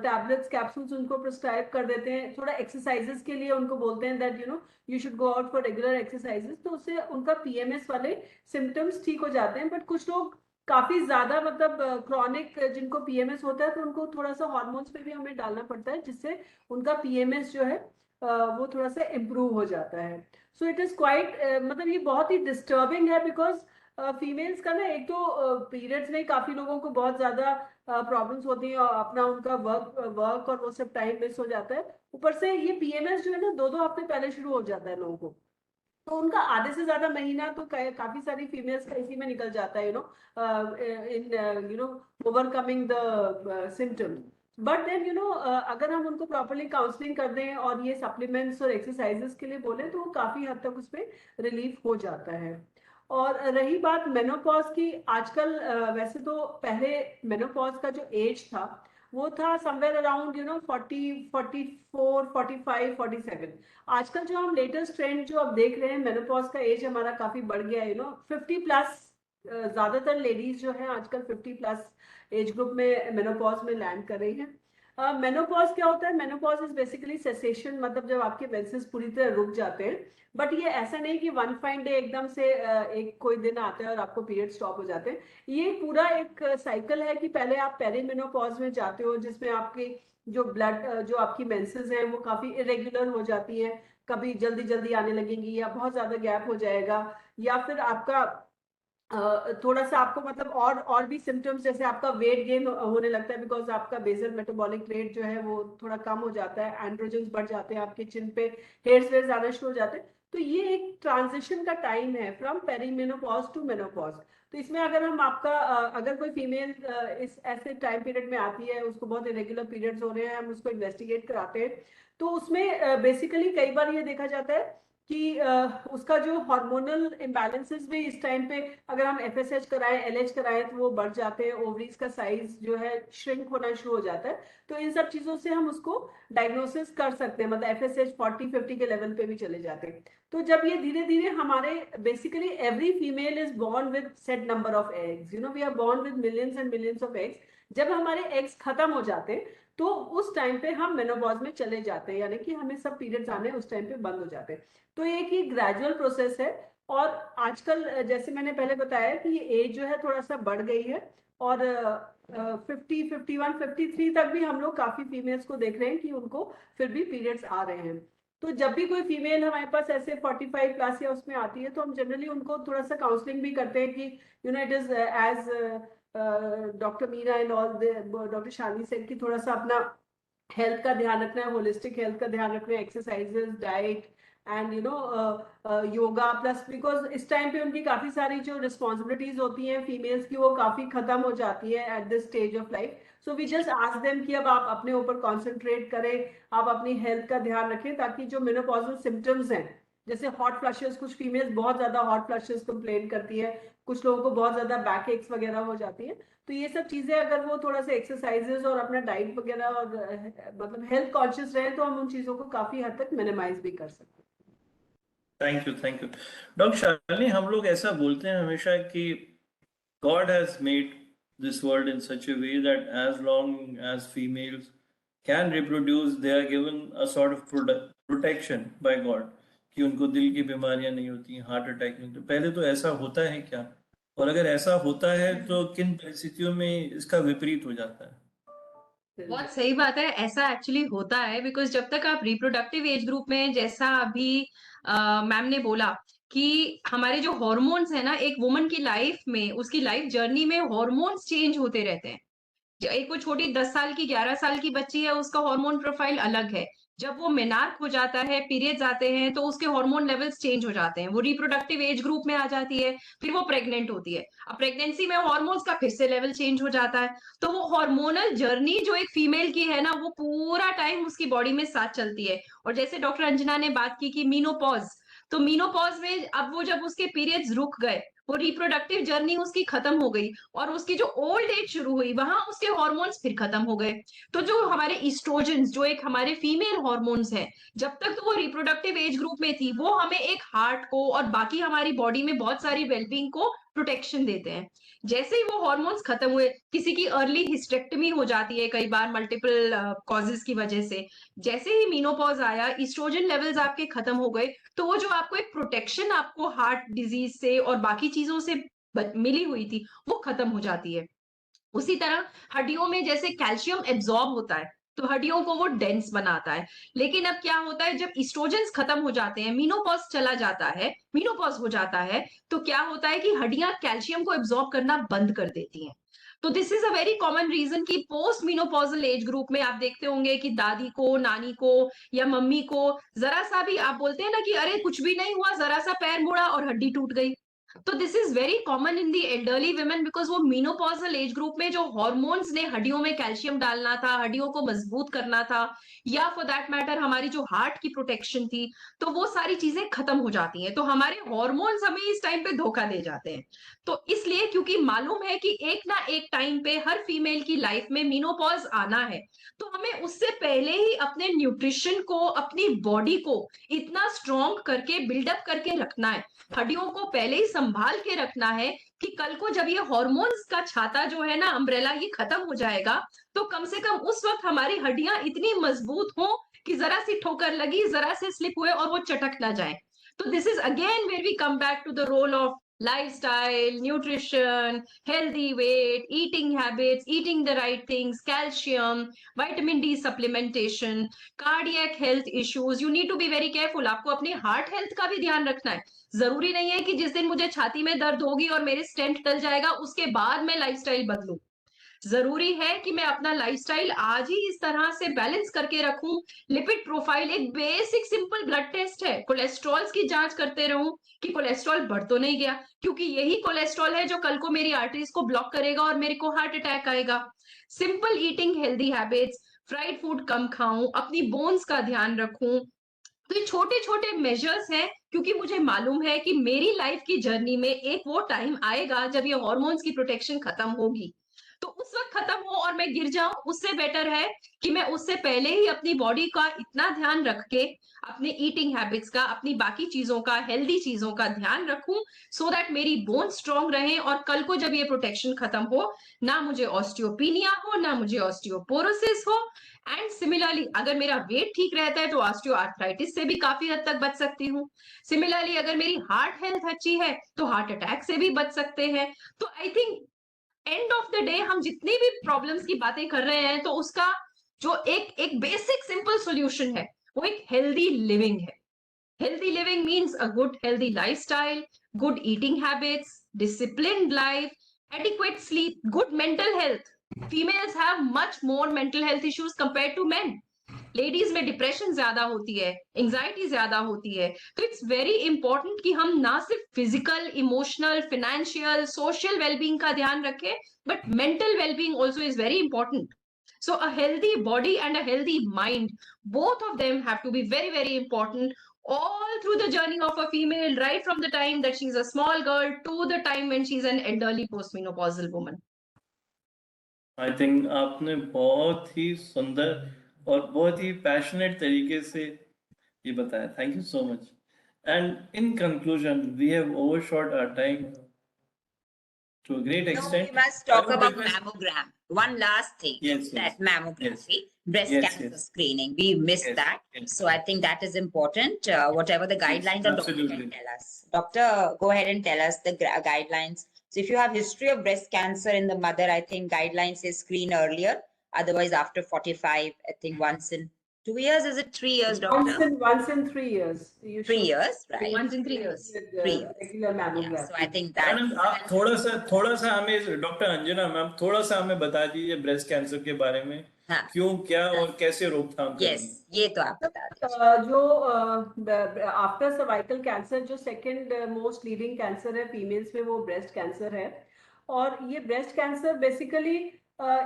tablets capsules उनको प्रिस्क्राइब कर देते हैं. थोड़ा एक्सरसाइजेस के लिए उनको बोलते हैं that you should go out for regular exercises, तो उससे उनका पीएमएस वाले सिम्टम्स ठीक हो जाते हैं. बट कुछ लोग काफी ज्यादा मतलब क्रॉनिक जिनको पीएमएस होता है तो उनको थोड़ा सा हार्मोन्स पे भी हमें डालना पड़ता है, जिससे उनका पीएमएस जो है वो थोड़ा सा इम्प्रूव हो जाता है. सो इट इज क्वाइट मतलब ये बहुत ही डिस्टर्बिंग है, बिकॉज फीमेल्स का ना एक तो पीरियड्स में काफी लोगों को बहुत ज्यादा प्रॉब्लम्स होती है और अपना उनका वर्क और वो सब टाइम मिस हो जाता है. ऊपर से ये पीएमएस जो है ना 2-2 हफ्ते पहले शुरू हो जाता है लोगों को, तो उनका आधे से ज्यादा महीना तो काफी सारी फीमेल्स का इसी में निकल जाता है in overcoming the symptoms. But then अगर हम उनको प्रॉपरली काउंसलिंग कर दें और ये सप्लीमेंट्स और एक्सरसाइजेस के लिए बोले तो वो काफी हद तक उसमें रिलीफ हो जाता है. और रही बात मेनोपॉज की, आजकल वैसे तो पहले मेनोपॉज का जो एज था वो था समवेयर अराउंड 40, 44, 45, 47. आजकल जो हम लेटेस्ट ट्रेंड जो अब देख रहे हैं, मेनोपॉज का एज हमारा काफी बढ़ गया है 50+. ज्यादातर लेडीज जो है आजकल 50+ एज ग्रुप में मेनोपॉज में लैंड कर रही हैं. मेनोपॉज क्या होता है? मेनोपॉज इज बेसिकली सेसेशन, मतलब जब आपके मेंसेस पूरी तरह रुक जाते हैं। बट ये ऐसा नहीं कि वन फाइन डे एकदम से एक कोई दिन आता है और आपको पीरियड स्टॉप हो जाते हैं। ये पूरा एक साइकिल है कि पहले आप पेरीमेनोपॉज में जाते हो, जिसमें आपकी जो ब्लड जो आपकी मेंसेस हैं वो काफी इरेगुलर हो जाती हैं, कभी जल्दी जल्दी आने लगेंगी या बहुत ज्यादा गैप हो जाएगा, या फिर आपका थोड़ा सा आपको मतलब और भी सिम्टम्स, जैसे आपका वेट गेन होने लगता है बिकॉज आपका बेसल मेटाबॉलिक रेट जो है वो थोड़ा कम हो जाता है, एंड्रोजन्स बढ़ जाते हैं, आपके चिन पे हेयर्स वेयर्स आना शुरू हो जाते हैं। तो ये एक ट्रांजिशन का टाइम है फ्रॉम पेरीमेनोपॉज टू मेनोपॉज। तो इसमें अगर हम आपका अगर कोई फीमेल इस ऐसे टाइम पीरियड में आती है, उसको बहुत इरेगुलर पीरियड्स हो रहे हैं, हम उसको इन्वेस्टिगेट कराते हैं, तो उसमें बेसिकली कई बार ये देखा जाता है कि उसका जो हार्मोनल इम्बैलेंसेस भी इस टाइम पे, अगर हम एफएसएच कराएं, एलएच कराएं, तो वो बढ़ जाते हैं, ओवरीज का साइज जो है श्रिंक होना शुरू हो जाता है। तो इन सब चीजों से हम उसको डायग्नोसिस कर सकते हैं, मतलब एफएसएच 40-50 के लेवल पे भी चले जाते हैं। तो जब ये धीरे धीरे हमारे basically every female is born with set number of eggs, we are born with millions and millions of eggs. जब हमारे एग्स खत्म हो जाते हैं तो उस टाइम पे हम मेनोपॉज में चले जाते हैं, यानी कि हमें सब पीरियड्स आने उस टाइम पे बंद हो जाते हैं। तो ये एक ग्रेजुअल प्रोसेस है। और आजकल जैसे मैंने पहले बताया कि ये एज जो है थोड़ा सा बढ़ गई है, और 50, 51, 53 तक भी हम लोग काफी फीमेल्स को देख रहे हैं कि उनको फिर भी पीरियड्स आ रहे हैं। तो जब भी कोई फीमेल हमारे पास ऐसे 45 प्लस या उसमें आती है, तो हम जनरली उनको थोड़ा सा काउंसलिंग भी करते हैं कि it is as doctor Meera and all doctor Shani said कि थोड़ा सा अपना हेल्थ का ध्यान रखना है, होलिस्टिक हेल्थ का ध्यान रखना है, exercises, diet and yoga plus, because इस टाइम पे उनकी काफी सारी जो रिस्पॉन्सिबिलिटीज होती हैं फीमेल्स की, वो काफी खत्म हो जाती है at this stage of life. So we just ask them कि अब आप अपने ऊपर कॉन्सेंट्रेट करें, आप अपनी हेल्थ का ध्यान रखें, ताकि जो मेनोपॉजल सिम्टम्स हैं, जैसे हॉट फ्लशेस, कुछ फीमेल्स बहुत ज्यादा हॉट फ्लशेस कंप्लेन करती है, कुछ लोगों को बहुत ज्यादा बैक एक्स वगैरह हो जाती है। तो ये सब चीजें अगर वो थोड़ा सा एक्सरसाइजेस और अपना डाइट वगैरह और मतलब हेल्थ कॉन्शियस रहे, तो हम उन चीजों को काफी हद तक मिनिमाइज भी कर सकते हैं। Thank you, thank you. Doctor Shalini, हम लोग ऐसा बोलते हैं हमेशा कि God has made this world in such a way that as long as females can reproduce, they are given a sort of protection by God, कि उनको दिल की बीमारियां नहीं होती, हार्ट अटैक नहीं होते। पहले तो ऐसा होता है क्या? और अगर ऐसा होता है तो किन परिस्थितियों में इसका विपरीत हो जाता है? बहुत सही बात है, ऐसा एक्चुअली होता है बिकॉज जब तक आप रिप्रोडक्टिव एज ग्रुप में, जैसा अभी मैम ने बोला कि हमारे जो हॉर्मोन्स है ना, एक वुमन की लाइफ में, उसकी लाइफ जर्नी में हॉर्मोन्स चेंज होते रहते हैं। एक वो छोटी 10 साल की 11 साल की बच्ची है, उसका हार्मोन प्रोफाइल अलग है। जब वो मेनार्क हो जाता है, पीरियड्स आते हैं, तो उसके हार्मोन लेवल्स चेंज हो जाते हैं, वो रिप्रोडक्टिव एज ग्रुप में आ जाती है, फिर वो प्रेग्नेंट होती है। अब प्रेगनेंसी में हार्मोन्स का फिर से लेवल चेंज हो जाता है। तो वो हार्मोनल जर्नी जो एक फीमेल की है ना, वो पूरा टाइम उसकी बॉडी में साथ चलती है। और जैसे डॉक्टर अंजना ने बात की कि मीनोपॉज, तो मीनोपॉज में अब वो जब उसके पीरियड्स रुक गए, वो रिप्रोडक्टिव जर्नी उसकी खत्म हो गई, और उसकी जो ओल्ड एज शुरू हुई, वहां उसके हार्मोन्स फिर खत्म हो गए। तो जो हमारे ईस्ट्रोजन, जो एक हमारे फीमेल हार्मोन्स है, जब तक तो वो रिप्रोडक्टिव एज ग्रुप में थी, वो हमें एक हार्ट को और बाकी हमारी बॉडी में बहुत सारी वेलबींग को प्रोटेक्शन देते हैं। जैसे ही वो हार्मोन्स खत्म हुए, किसी की अर्ली हिस्टेक्टमी हो जाती है कई बार मल्टीपल कॉजेस की वजह से, जैसे ही मीनोपॉज आया, ईस्ट्रोजन लेवल्स आपके खत्म हो गए, तो वो जो आपको एक प्रोटेक्शन आपको हार्ट डिजीज से और बाकी चीजों से मिली हुई थी, वो खत्म हो जाती है। उसी तरह हड्डियों में जैसे कैल्शियम एब्जॉर्ब होता है, तो हड्डियों को वो डेंस बनाता है। लेकिन अब क्या होता है, जब इस्ट्रोजेंस खत्म हो जाते हैं, मीनोपॉज चला जाता है, मीनोपॉज हो जाता है, तो क्या होता है कि हड्डियां कैल्शियम को एब्जॉर्ब करना बंद कर देती हैं। तो this is a very common reason कि पोस्ट मीनोपॉजल एज ग्रुप में आप देखते होंगे कि दादी को, नानी को या मम्मी को जरा सा भी, आप बोलते हैं ना कि अरे कुछ भी नहीं हुआ, जरा सा पैर मुड़ा और हड्डी टूट गई। तो this is very common in the elderly women, because वो मीनोपॉजल एज ग्रुप में जो हॉर्मोन्स ने हड्डियों में कैल्शियम डालना था, हड्डियों को मजबूत करना था, या फॉर दैट मैटर हमारी जो हार्ट की प्रोटेक्शन थी, तो वो सारी चीजें खत्म हो जाती हैं। तो हमारे हॉर्मोन्स हमें इस टाइम पे धोखा दे जाते हैं। तो इसलिए, क्योंकि मालूम है कि एक ना एक टाइम पे हर फीमेल की लाइफ में मीनोपॉज आना है, तो हमें उससे पहले ही अपने न्यूट्रिशन को, अपनी बॉडी को इतना स्ट्रॉन्ग करके बिल्डअप करके रखना है, हड्डियों को पहले ही संभाल के रखना है कि कल को जब ये हॉर्मोन्स का छाता जो है ना, अम्ब्रेला, ये खत्म हो जाएगा, तो कम से कम उस वक्त हमारी हड्डियां इतनी मजबूत हो कि जरा सी ठोकर लगी, जरा से स्लिप हुए और वो चटक ना जाए। तो this is again where we come back to the role of lifestyle, nutrition, healthy weight, eating habits, eating the right things, calcium, vitamin D supplementation, cardiac health issues. You need to be very careful. आपको अपनी heart health का भी ध्यान रखना है। जरूरी नहीं है कि जिस दिन मुझे छाती में दर्द होगी और मेरे स्टेंट डल जाएगा उसके बाद मैं लाइफस्टाइल बदलूं। जरूरी है कि मैं अपना लाइफस्टाइल आज ही इस तरह से बैलेंस करके रखूं। लिपिड प्रोफाइल एक बेसिक सिंपल ब्लड टेस्ट है, कोलेस्ट्रॉल की जांच करते रहूं कि कोलेस्ट्रॉल बढ़ तो नहीं गया, क्योंकि यही कोलेस्ट्रॉल है जो कल को मेरी आर्टरीज को ब्लॉक करेगा और मेरे को हार्ट अटैक आएगा। Simple eating, healthy habits, fried food कम खाऊं, अपनी बोन्स का ध्यान रखूं। तो ये छोटे छोटे मेजर्स हैं, क्योंकि मुझे मालूम है कि मेरी लाइफ की जर्नी में एक वो टाइम आएगा जब ये हॉर्मोन्स की प्रोटेक्शन खत्म होगी। तो उस वक्त खत्म हो और मैं गिर जाऊं, उससे बेटर है कि मैं उससे पहले ही अपनी बॉडी का इतना ध्यान रख के, अपने ईटिंग हैबिट्स का, अपनी बाकी चीजों का, हेल्दी चीजों का ध्यान रखूं, सो दैट मेरी बोन स्ट्रांग रहे और कल को जब ये प्रोटेक्शन खत्म हो, ना मुझे ऑस्टियोपीनिया हो, ना मुझे ऑस्टियोपोरोसिस हो। एंड सिमिलरली अगर मेरा वेट ठीक रहता है तो ऑस्टियोआर्थराइटिस से भी काफी हद तक बच सकती हूँ। सिमिलरली अगर मेरी हार्ट हेल्थ अच्छी है तो हार्ट अटैक से भी बच सकते हैं। तो I think end of the day हम जितनी भी प्रॉब्लम्स की बातें कर रहे हैं, तो उसका जो एक बेसिक सिंपल सॉल्यूशन है वो एक हेल्दी लिविंग है। Healthy living means a good healthy lifestyle, good eating habits, disciplined life, adequate sleep, good mental health. Females have much more mental health issues compared to men. Ladies में depression ज्यादा होती है, anxiety ज्यादा होती है। तो it's very important कि हम ना सिर्फ physical, emotional, financial, social wellbeing का ध्यान रखें, but mental wellbeing also is very important. So a healthy body and a healthy mind, both of them have to be very, very important all through the journey of a female, right from the time that she's a small girl to the time when she's an elderly postmenopausal woman. I think आपने बहुत ही सुंदर और बहुत ही passionate तरीके से ये बताया। Thank you so much. And in conclusion we have overshot our time to a great No, extent. we must talk about mammogram. One last thing, Yes, that yes, mammography, breast Yes, cancer yes. screening. We missed Yes, that. yes. So I think that is important. Whatever the guidelines are, doctor absolutely. can tell us. Doctor, go ahead and tell us the guidelines. So if you have history of breast cancer in the mother, I think guidelines is screen earlier. Otherwise, after 45, I think once in 2 years, is it 3 years, doctor? Once in 3 years. You 3 should years, right? Once in 3 years. with, 3 years. regular Yeah, mammography. so I think that. Madam आप थोड़ा सा हमें, doctor Anjana ma'am, थोड़ा सा हमें बता दीजिए breast cancer के बारे में। हाँ, क्यों, क्या और कैसे रोकथाम yes, करेंगे? ये तो आप बता दीजिए। जो आफ्टर सर्वाइकल कैंसर जो सेकंड मोस्ट लीडिंग कैंसर है फीमेल्स में, वो ब्रेस्ट कैंसर है। और ये ब्रेस्ट कैंसर बेसिकली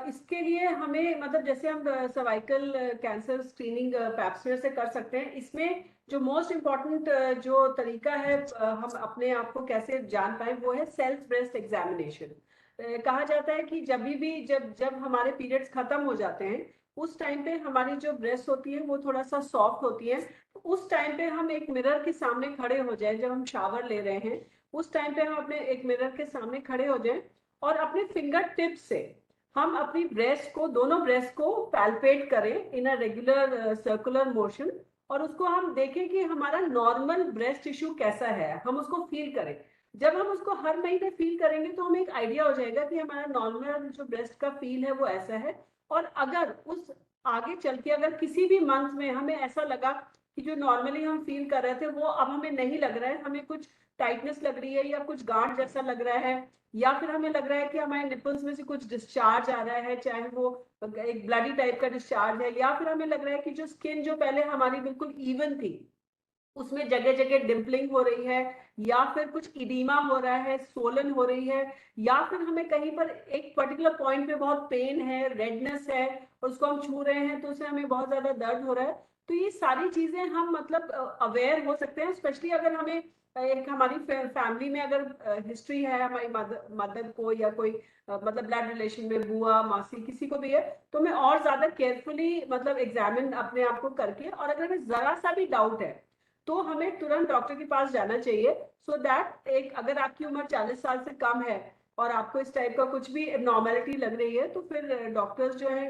इसके लिए हमें, मतलब जैसे हम सर्वाइकल कैंसर स्क्रीनिंग पैप्समेयर से कर सकते हैं, इसमें जो मोस्ट इम्पॉर्टेंट जो तरीका है हम अपने आप को कैसे जान पाए, वो है सेल्फ ब्रेस्ट एग्जामिनेशन। कहा जाता है कि जब हमारे पीरियड्स खत्म हो जाते हैं, उस टाइम पे हमारी जो ब्रेस्ट होती है वो थोड़ा सा सॉफ्ट होती है। तो उस टाइम पे हम एक मिरर के सामने खड़े हो जाए, जब हम शावर ले रहे हैं उस टाइम पे हम अपने एक मिरर के सामने खड़े हो जाएं और अपने फिंगर टिप से हम अपनी ब्रेस्ट को, दोनों ब्रेस्ट को पैल्पेट करें इन अ रेगुलर सर्कुलर मोशन, और उसको हम देखें कि हमारा नॉर्मल ब्रेस्ट टिश्यू कैसा है, हम उसको फील करें। जब हम उसको हर महीने फील करेंगे तो हमें एक आइडिया हो जाएगा कि हमारा नॉर्मल जो ब्रेस्ट का फील है वो ऐसा है। और अगर उस आगे चल के अगर किसी भी मंथ में हमें ऐसा लगा कि जो नॉर्मली हम फील कर रहे थे वो अब हमें नहीं लग रहा है, हमें कुछ टाइटनेस लग रही है या कुछ गांठ जैसा लग रहा है, या फिर हमें लग रहा है कि हमारे निपल्स में से कुछ डिस्चार्ज आ रहा है, चाहे वो एक ब्लडी टाइप का डिस्चार्ज है, या फिर हमें लग रहा है कि जो स्किन जो पहले हमारी बिल्कुल इवन थी उसमें जगह जगह डिम्पलिंग हो रही है, या फिर कुछ इडीमा हो रहा है, सोलन हो रही है, या फिर हमें कहीं पर एक पर्टिकुलर पॉइंट पे बहुत पेन है, रेडनेस है और उसको हम छू रहे हैं तो उससे हमें बहुत ज्यादा दर्द हो रहा है। तो ये सारी चीजें हम मतलब अवेयर हो सकते हैं, स्पेशली अगर हमें एक हमारी फैमिली में अगर हिस्ट्री है हमारी मदर को, या कोई मतलब ब्लड रिलेशन में बुआ मासी किसी को भी है, तो मैं और ज्यादा केयरफुली मतलब एग्जामिन अपने आप को करके, और अगर हमें जरा सा भी डाउट है तो हमें तुरंत डॉक्टर के पास जाना चाहिए, सो दैट एक अगर आपकी उम्र 40 साल से कम है और आपको इस टाइप का कुछ भी एबनॉर्मेलिटी लग रही है, तो फिर डॉक्टर्स जो है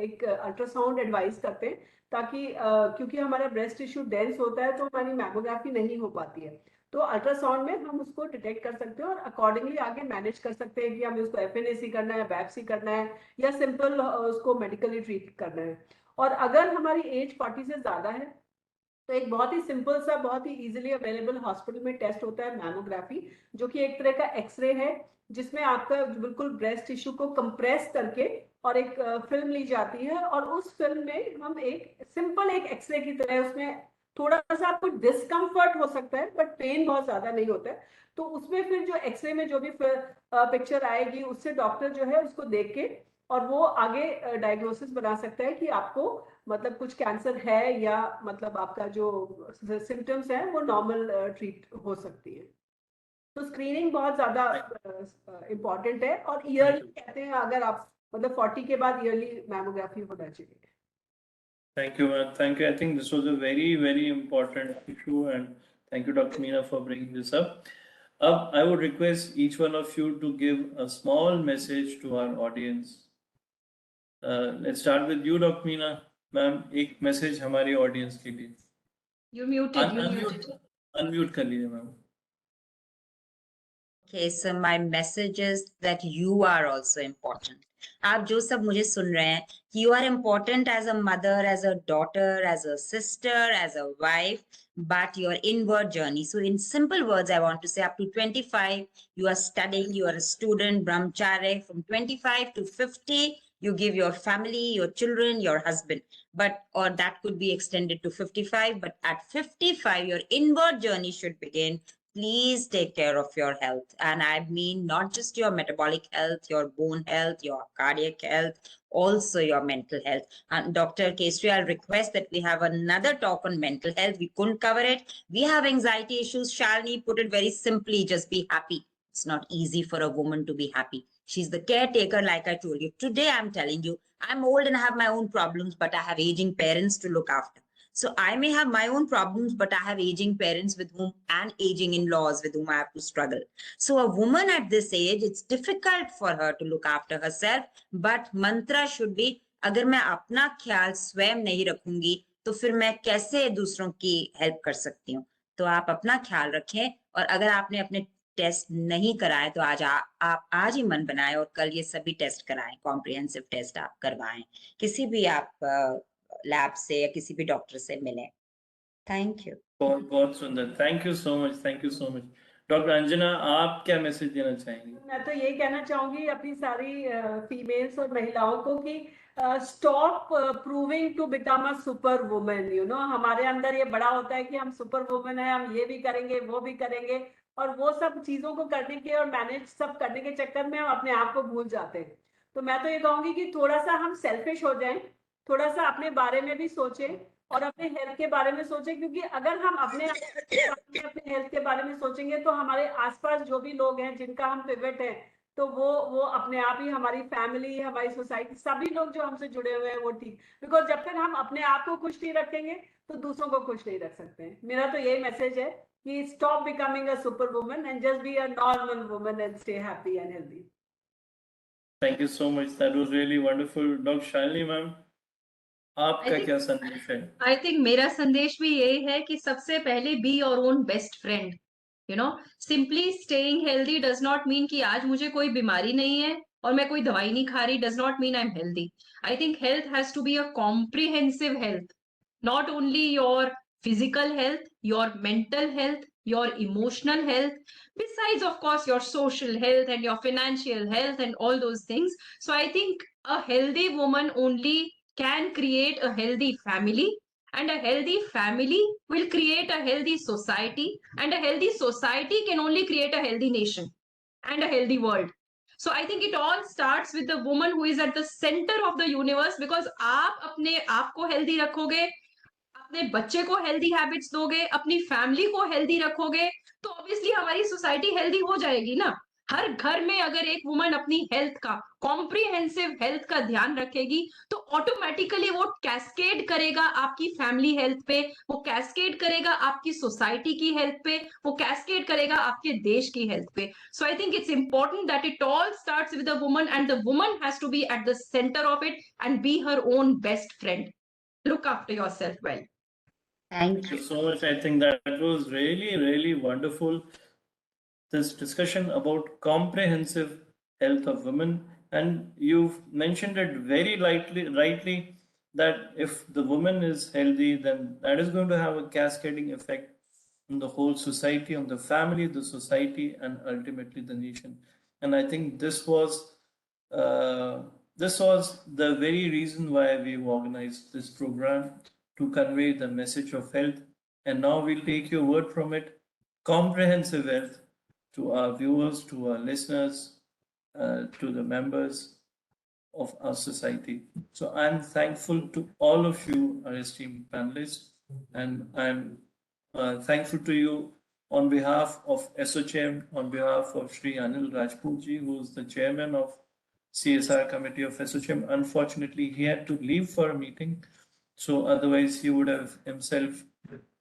एक अल्ट्रासाउंड एडवाइस करते हैं, ताकि क्योंकि हमारा ब्रेस्ट टिश्यू डेंस होता है तो हमारी मैमोग्राफी नहीं हो पाती है, तो अल्ट्रासाउंड में हम उसको डिटेक्ट कर सकते हैं और अकॉर्डिंगली आगे मैनेज कर सकते हैं कि हमें उसको एफएनएसी करना है, बायोप्सी करना है, या सिंपल उसको मेडिकली ट्रीट करना है। और अगर हमारी एज 40 से ज्यादा है तो एक बहुत ही सिंपल सा, बहुत ही इजीली अवेलेबल हॉस्पिटल में टेस्ट होता है मैमोग्राफी, जो कि एक तरह का एक्सरे है, जिसमें आपका बिल्कुल ब्रेस्ट टिश्यू को कंप्रेस करके और एक फिल्म ली जाती है, और उस फिल्म में हम एक सिंपल एक एक्सरे की तरह, उसमें थोड़ा सा आपको डिस्कम्फर्ट हो सकता है बट पेन बहुत ज्यादा नहीं होता है, तो उसमें फिर जो एक्सरे में जो भी पिक्चर आएगी उससे डॉक्टर जो है उसको देख के और वो आगे डायग्नोसिस बना सकता है कि आपको मतलब कुछ कैंसर है, या मतलब आपका जो सिम्टम्स है वो नॉर्मल ट्रीट हो सकती है। तो स्क्रीनिंग बहुत ज्यादा इम्पोर्टेंट है, और ईयरली कहते हैं अगर आप मतलब 40 के बाद ईयरली मैमोग्राफी होना चाहिए। Thank you, man. Thank you. I think this was a very, very important issue, and thank you, Dr. Meena, for bringing this up. I would request each one of you to give a small message to our audience. Let's start with you, Dr. Meena. Ma'am, एक message हमारी audience के लिए. You muted, you muted. Unmute कर लीजिए, ma'am. Okay, so my message is that you are also important. आप जो सब मुझे सुन रहे हैं, you are important as a mother, as a daughter, as a sister, as a wife, but your inward journey. So in simple words, I want to say up to 25, you are studying, you are a student, brahmachari, from 25 to 50, you give your family, your children, your husband, but, or that could be extended to 55, but at 55, your inward journey should begin. Please take care of your health. And I mean, not just your metabolic health, your bone health, your cardiac health, also your mental health. And Dr. Kestri, I'll request that we have another talk on mental health. We couldn't cover it. We have anxiety issues. Shalini put it very simply, just be happy. It's not easy for a woman to be happy. She's the caretaker, like I told you. Today, I'm telling you, I'm old and I have my own problems, but I have aging parents to look after. So I may have my own problems, but I have aging parents with whom, and aging in-laws with whom I have to struggle. So a woman at this age, it's difficult for her to look after herself, but mantra should be, अगर मैं अपना ख्याल स्वयं नहीं रखूंगी तो फिर मैं कैसे दूसरों की हेल्प कर सकती हूँ। तो आप अपना ख्याल रखें, और अगर आपने अपने टेस्ट नहीं कराए तो आप आज ही मन बनाएं और कल ये सभी टेस्ट कराएं, कॉम्प्रिहेंसिव टेस्ट आप करवाएं, किसी भी आप लैब से या किसी भी डॉक्टर से मिलें। Thank you. बहुत सुंदर, thank you so much, thank you so much. Doctor Anjana, आप क्या मैसेज देना चाहेंगे? मैं तो यही कहना चाहूंगी अपनी सारी फीमेल्स और महिलाओं को कि stop proving to become a super women. You know, हमारे अंदर ये बड़ा होता है कि हम सुपर वुमेन है, हम ये भी करेंगे वो भी करेंगे, और वो सब चीजों को करने के और मैनेज सब करने के चक्कर में हम अपने आप को भूल जाते हैं। तो मैं तो ये कहूंगी कि थोड़ा सा हम सेल्फिश हो जाएं, थोड़ा सा अपने बारे में भी सोचें और अपने हेल्थ के बारे में सोचें, क्योंकि अगर हम अपने हेल्थ के बारे में सोचेंगे तो हमारे आसपास जो भी लोग हैं जिनका हम पिवट हैं, तो वो अपने आप ही, हमारी फैमिली, हमारी सोसाइटी, सभी लोग जो हमसे जुड़े हुए हैं वो ठीक, बिकॉज जब तक हम अपने आप को खुश नहीं रखेंगे तो दूसरों को खुश नहीं रख सकते हैं। मेरा तो यही मैसेज है कि stop becoming a super woman and just be a normal woman and stay happy and healthy. Thank you so much, that was really wonderful. Doctor Shalini ma'am, आपका क्या संदेश है? आई थिंक मेरा संदेश भी यही है कि सबसे पहले be your own best friend. You know, simply staying healthy does not mean कि आज मुझे कोई बीमारी नहीं है और मैं कोई दवाई नहीं खा रही, does not mean I am healthy. I think health has to be a comprehensive health, not only your physical health, your mental health, your emotional health, besides of course your social health and your financial health and all those things. So I think a healthy woman only can create a healthy family, and a healthy family will create a healthy society, and a healthy society can only create a healthy nation and a healthy world. So I think it all starts with the woman who is at the center of the universe, because आप अपने आप को healthy रखोगे, अपने बच्चे को healthy habits दोगे, अपनी फैमिली को हेल्दी रखोगे, तो ऑब्वियसली हमारी सोसाइटी हेल्दी हो जाएगी ना। हर घर में अगर एक वुमन अपनी हेल्थ का, कॉम्प्रिहेंसिव हेल्थ का ध्यान रखेगी, तो ऑटोमेटिकली वो कैस्केड करेगा आपकी फैमिली हेल्थ पे, वो कैस्केड करेगा आपकी सोसाइटी की हेल्थ पे, वो कैस्केड करेगा आपके देश की हेल्थ पे. So I think it's important that it all starts with a woman, and the woman has to be at the centre of it and be her own best friend. Look after yourself well. Thank Thank you you. so much. I think that was really, really wonderful. This discussion about comprehensive health of women, and you've mentioned it very rightly, that if the woman is healthy, then that is going to have a cascading effect on the whole society, on the family, the society, and ultimately the nation. And I think uh, this was the very reason why we've organized this program, to convey the message of health. And now we'll take your word from it, comprehensive health, to our viewers, to our listeners, to the members of our society. So I'm thankful to all of you, our esteemed panelists, and I'm thankful to you on behalf of ASSOCHAM, on behalf of Sri Anil Rajputji, who is the chairman of CSR committee of ASSOCHAM. Unfortunately, he had to leave for a meeting, so otherwise he would have himself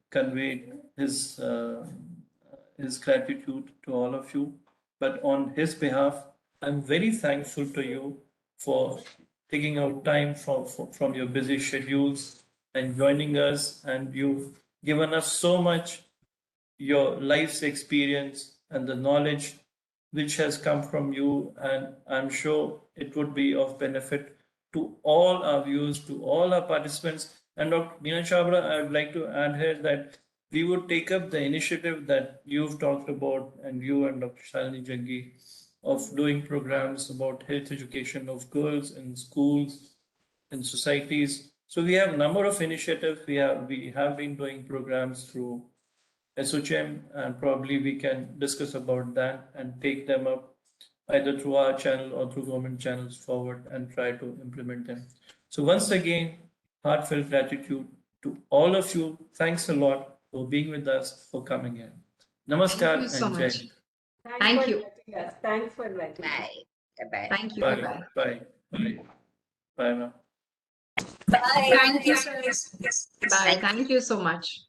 conveyed his gratitude to all of you. But on his behalf, I'm very thankful to you for taking out time from your busy schedules and joining us. And you've given us so much, your life's experience and the knowledge which has come from you. And I'm sure it would be of benefit to all our viewers, to all our participants. And Dr. Meena Chabra, I would like to add here that we would take up the initiative that you've talked about, and you and Dr. Shalini Jaggi, of doing programs about health education of girls in schools, in societies. So we have a number of initiatives. We have been doing programs through ASSOCHAM, and probably we can discuss about that and take them up either through our channel or through government channels forward and try to implement them. So once again, heartfelt gratitude to all of you. Thanks a lot for being with us, for coming in. Namaskar Thank you so and Jai much. Hind. Thanks Thank for you. inviting us. Thanks for inviting us. Bye. Bye. Thank you. Bye. Bye-bye. Bye. Bye. Bye now. Bye. Thank you. Bye. Thank you so much.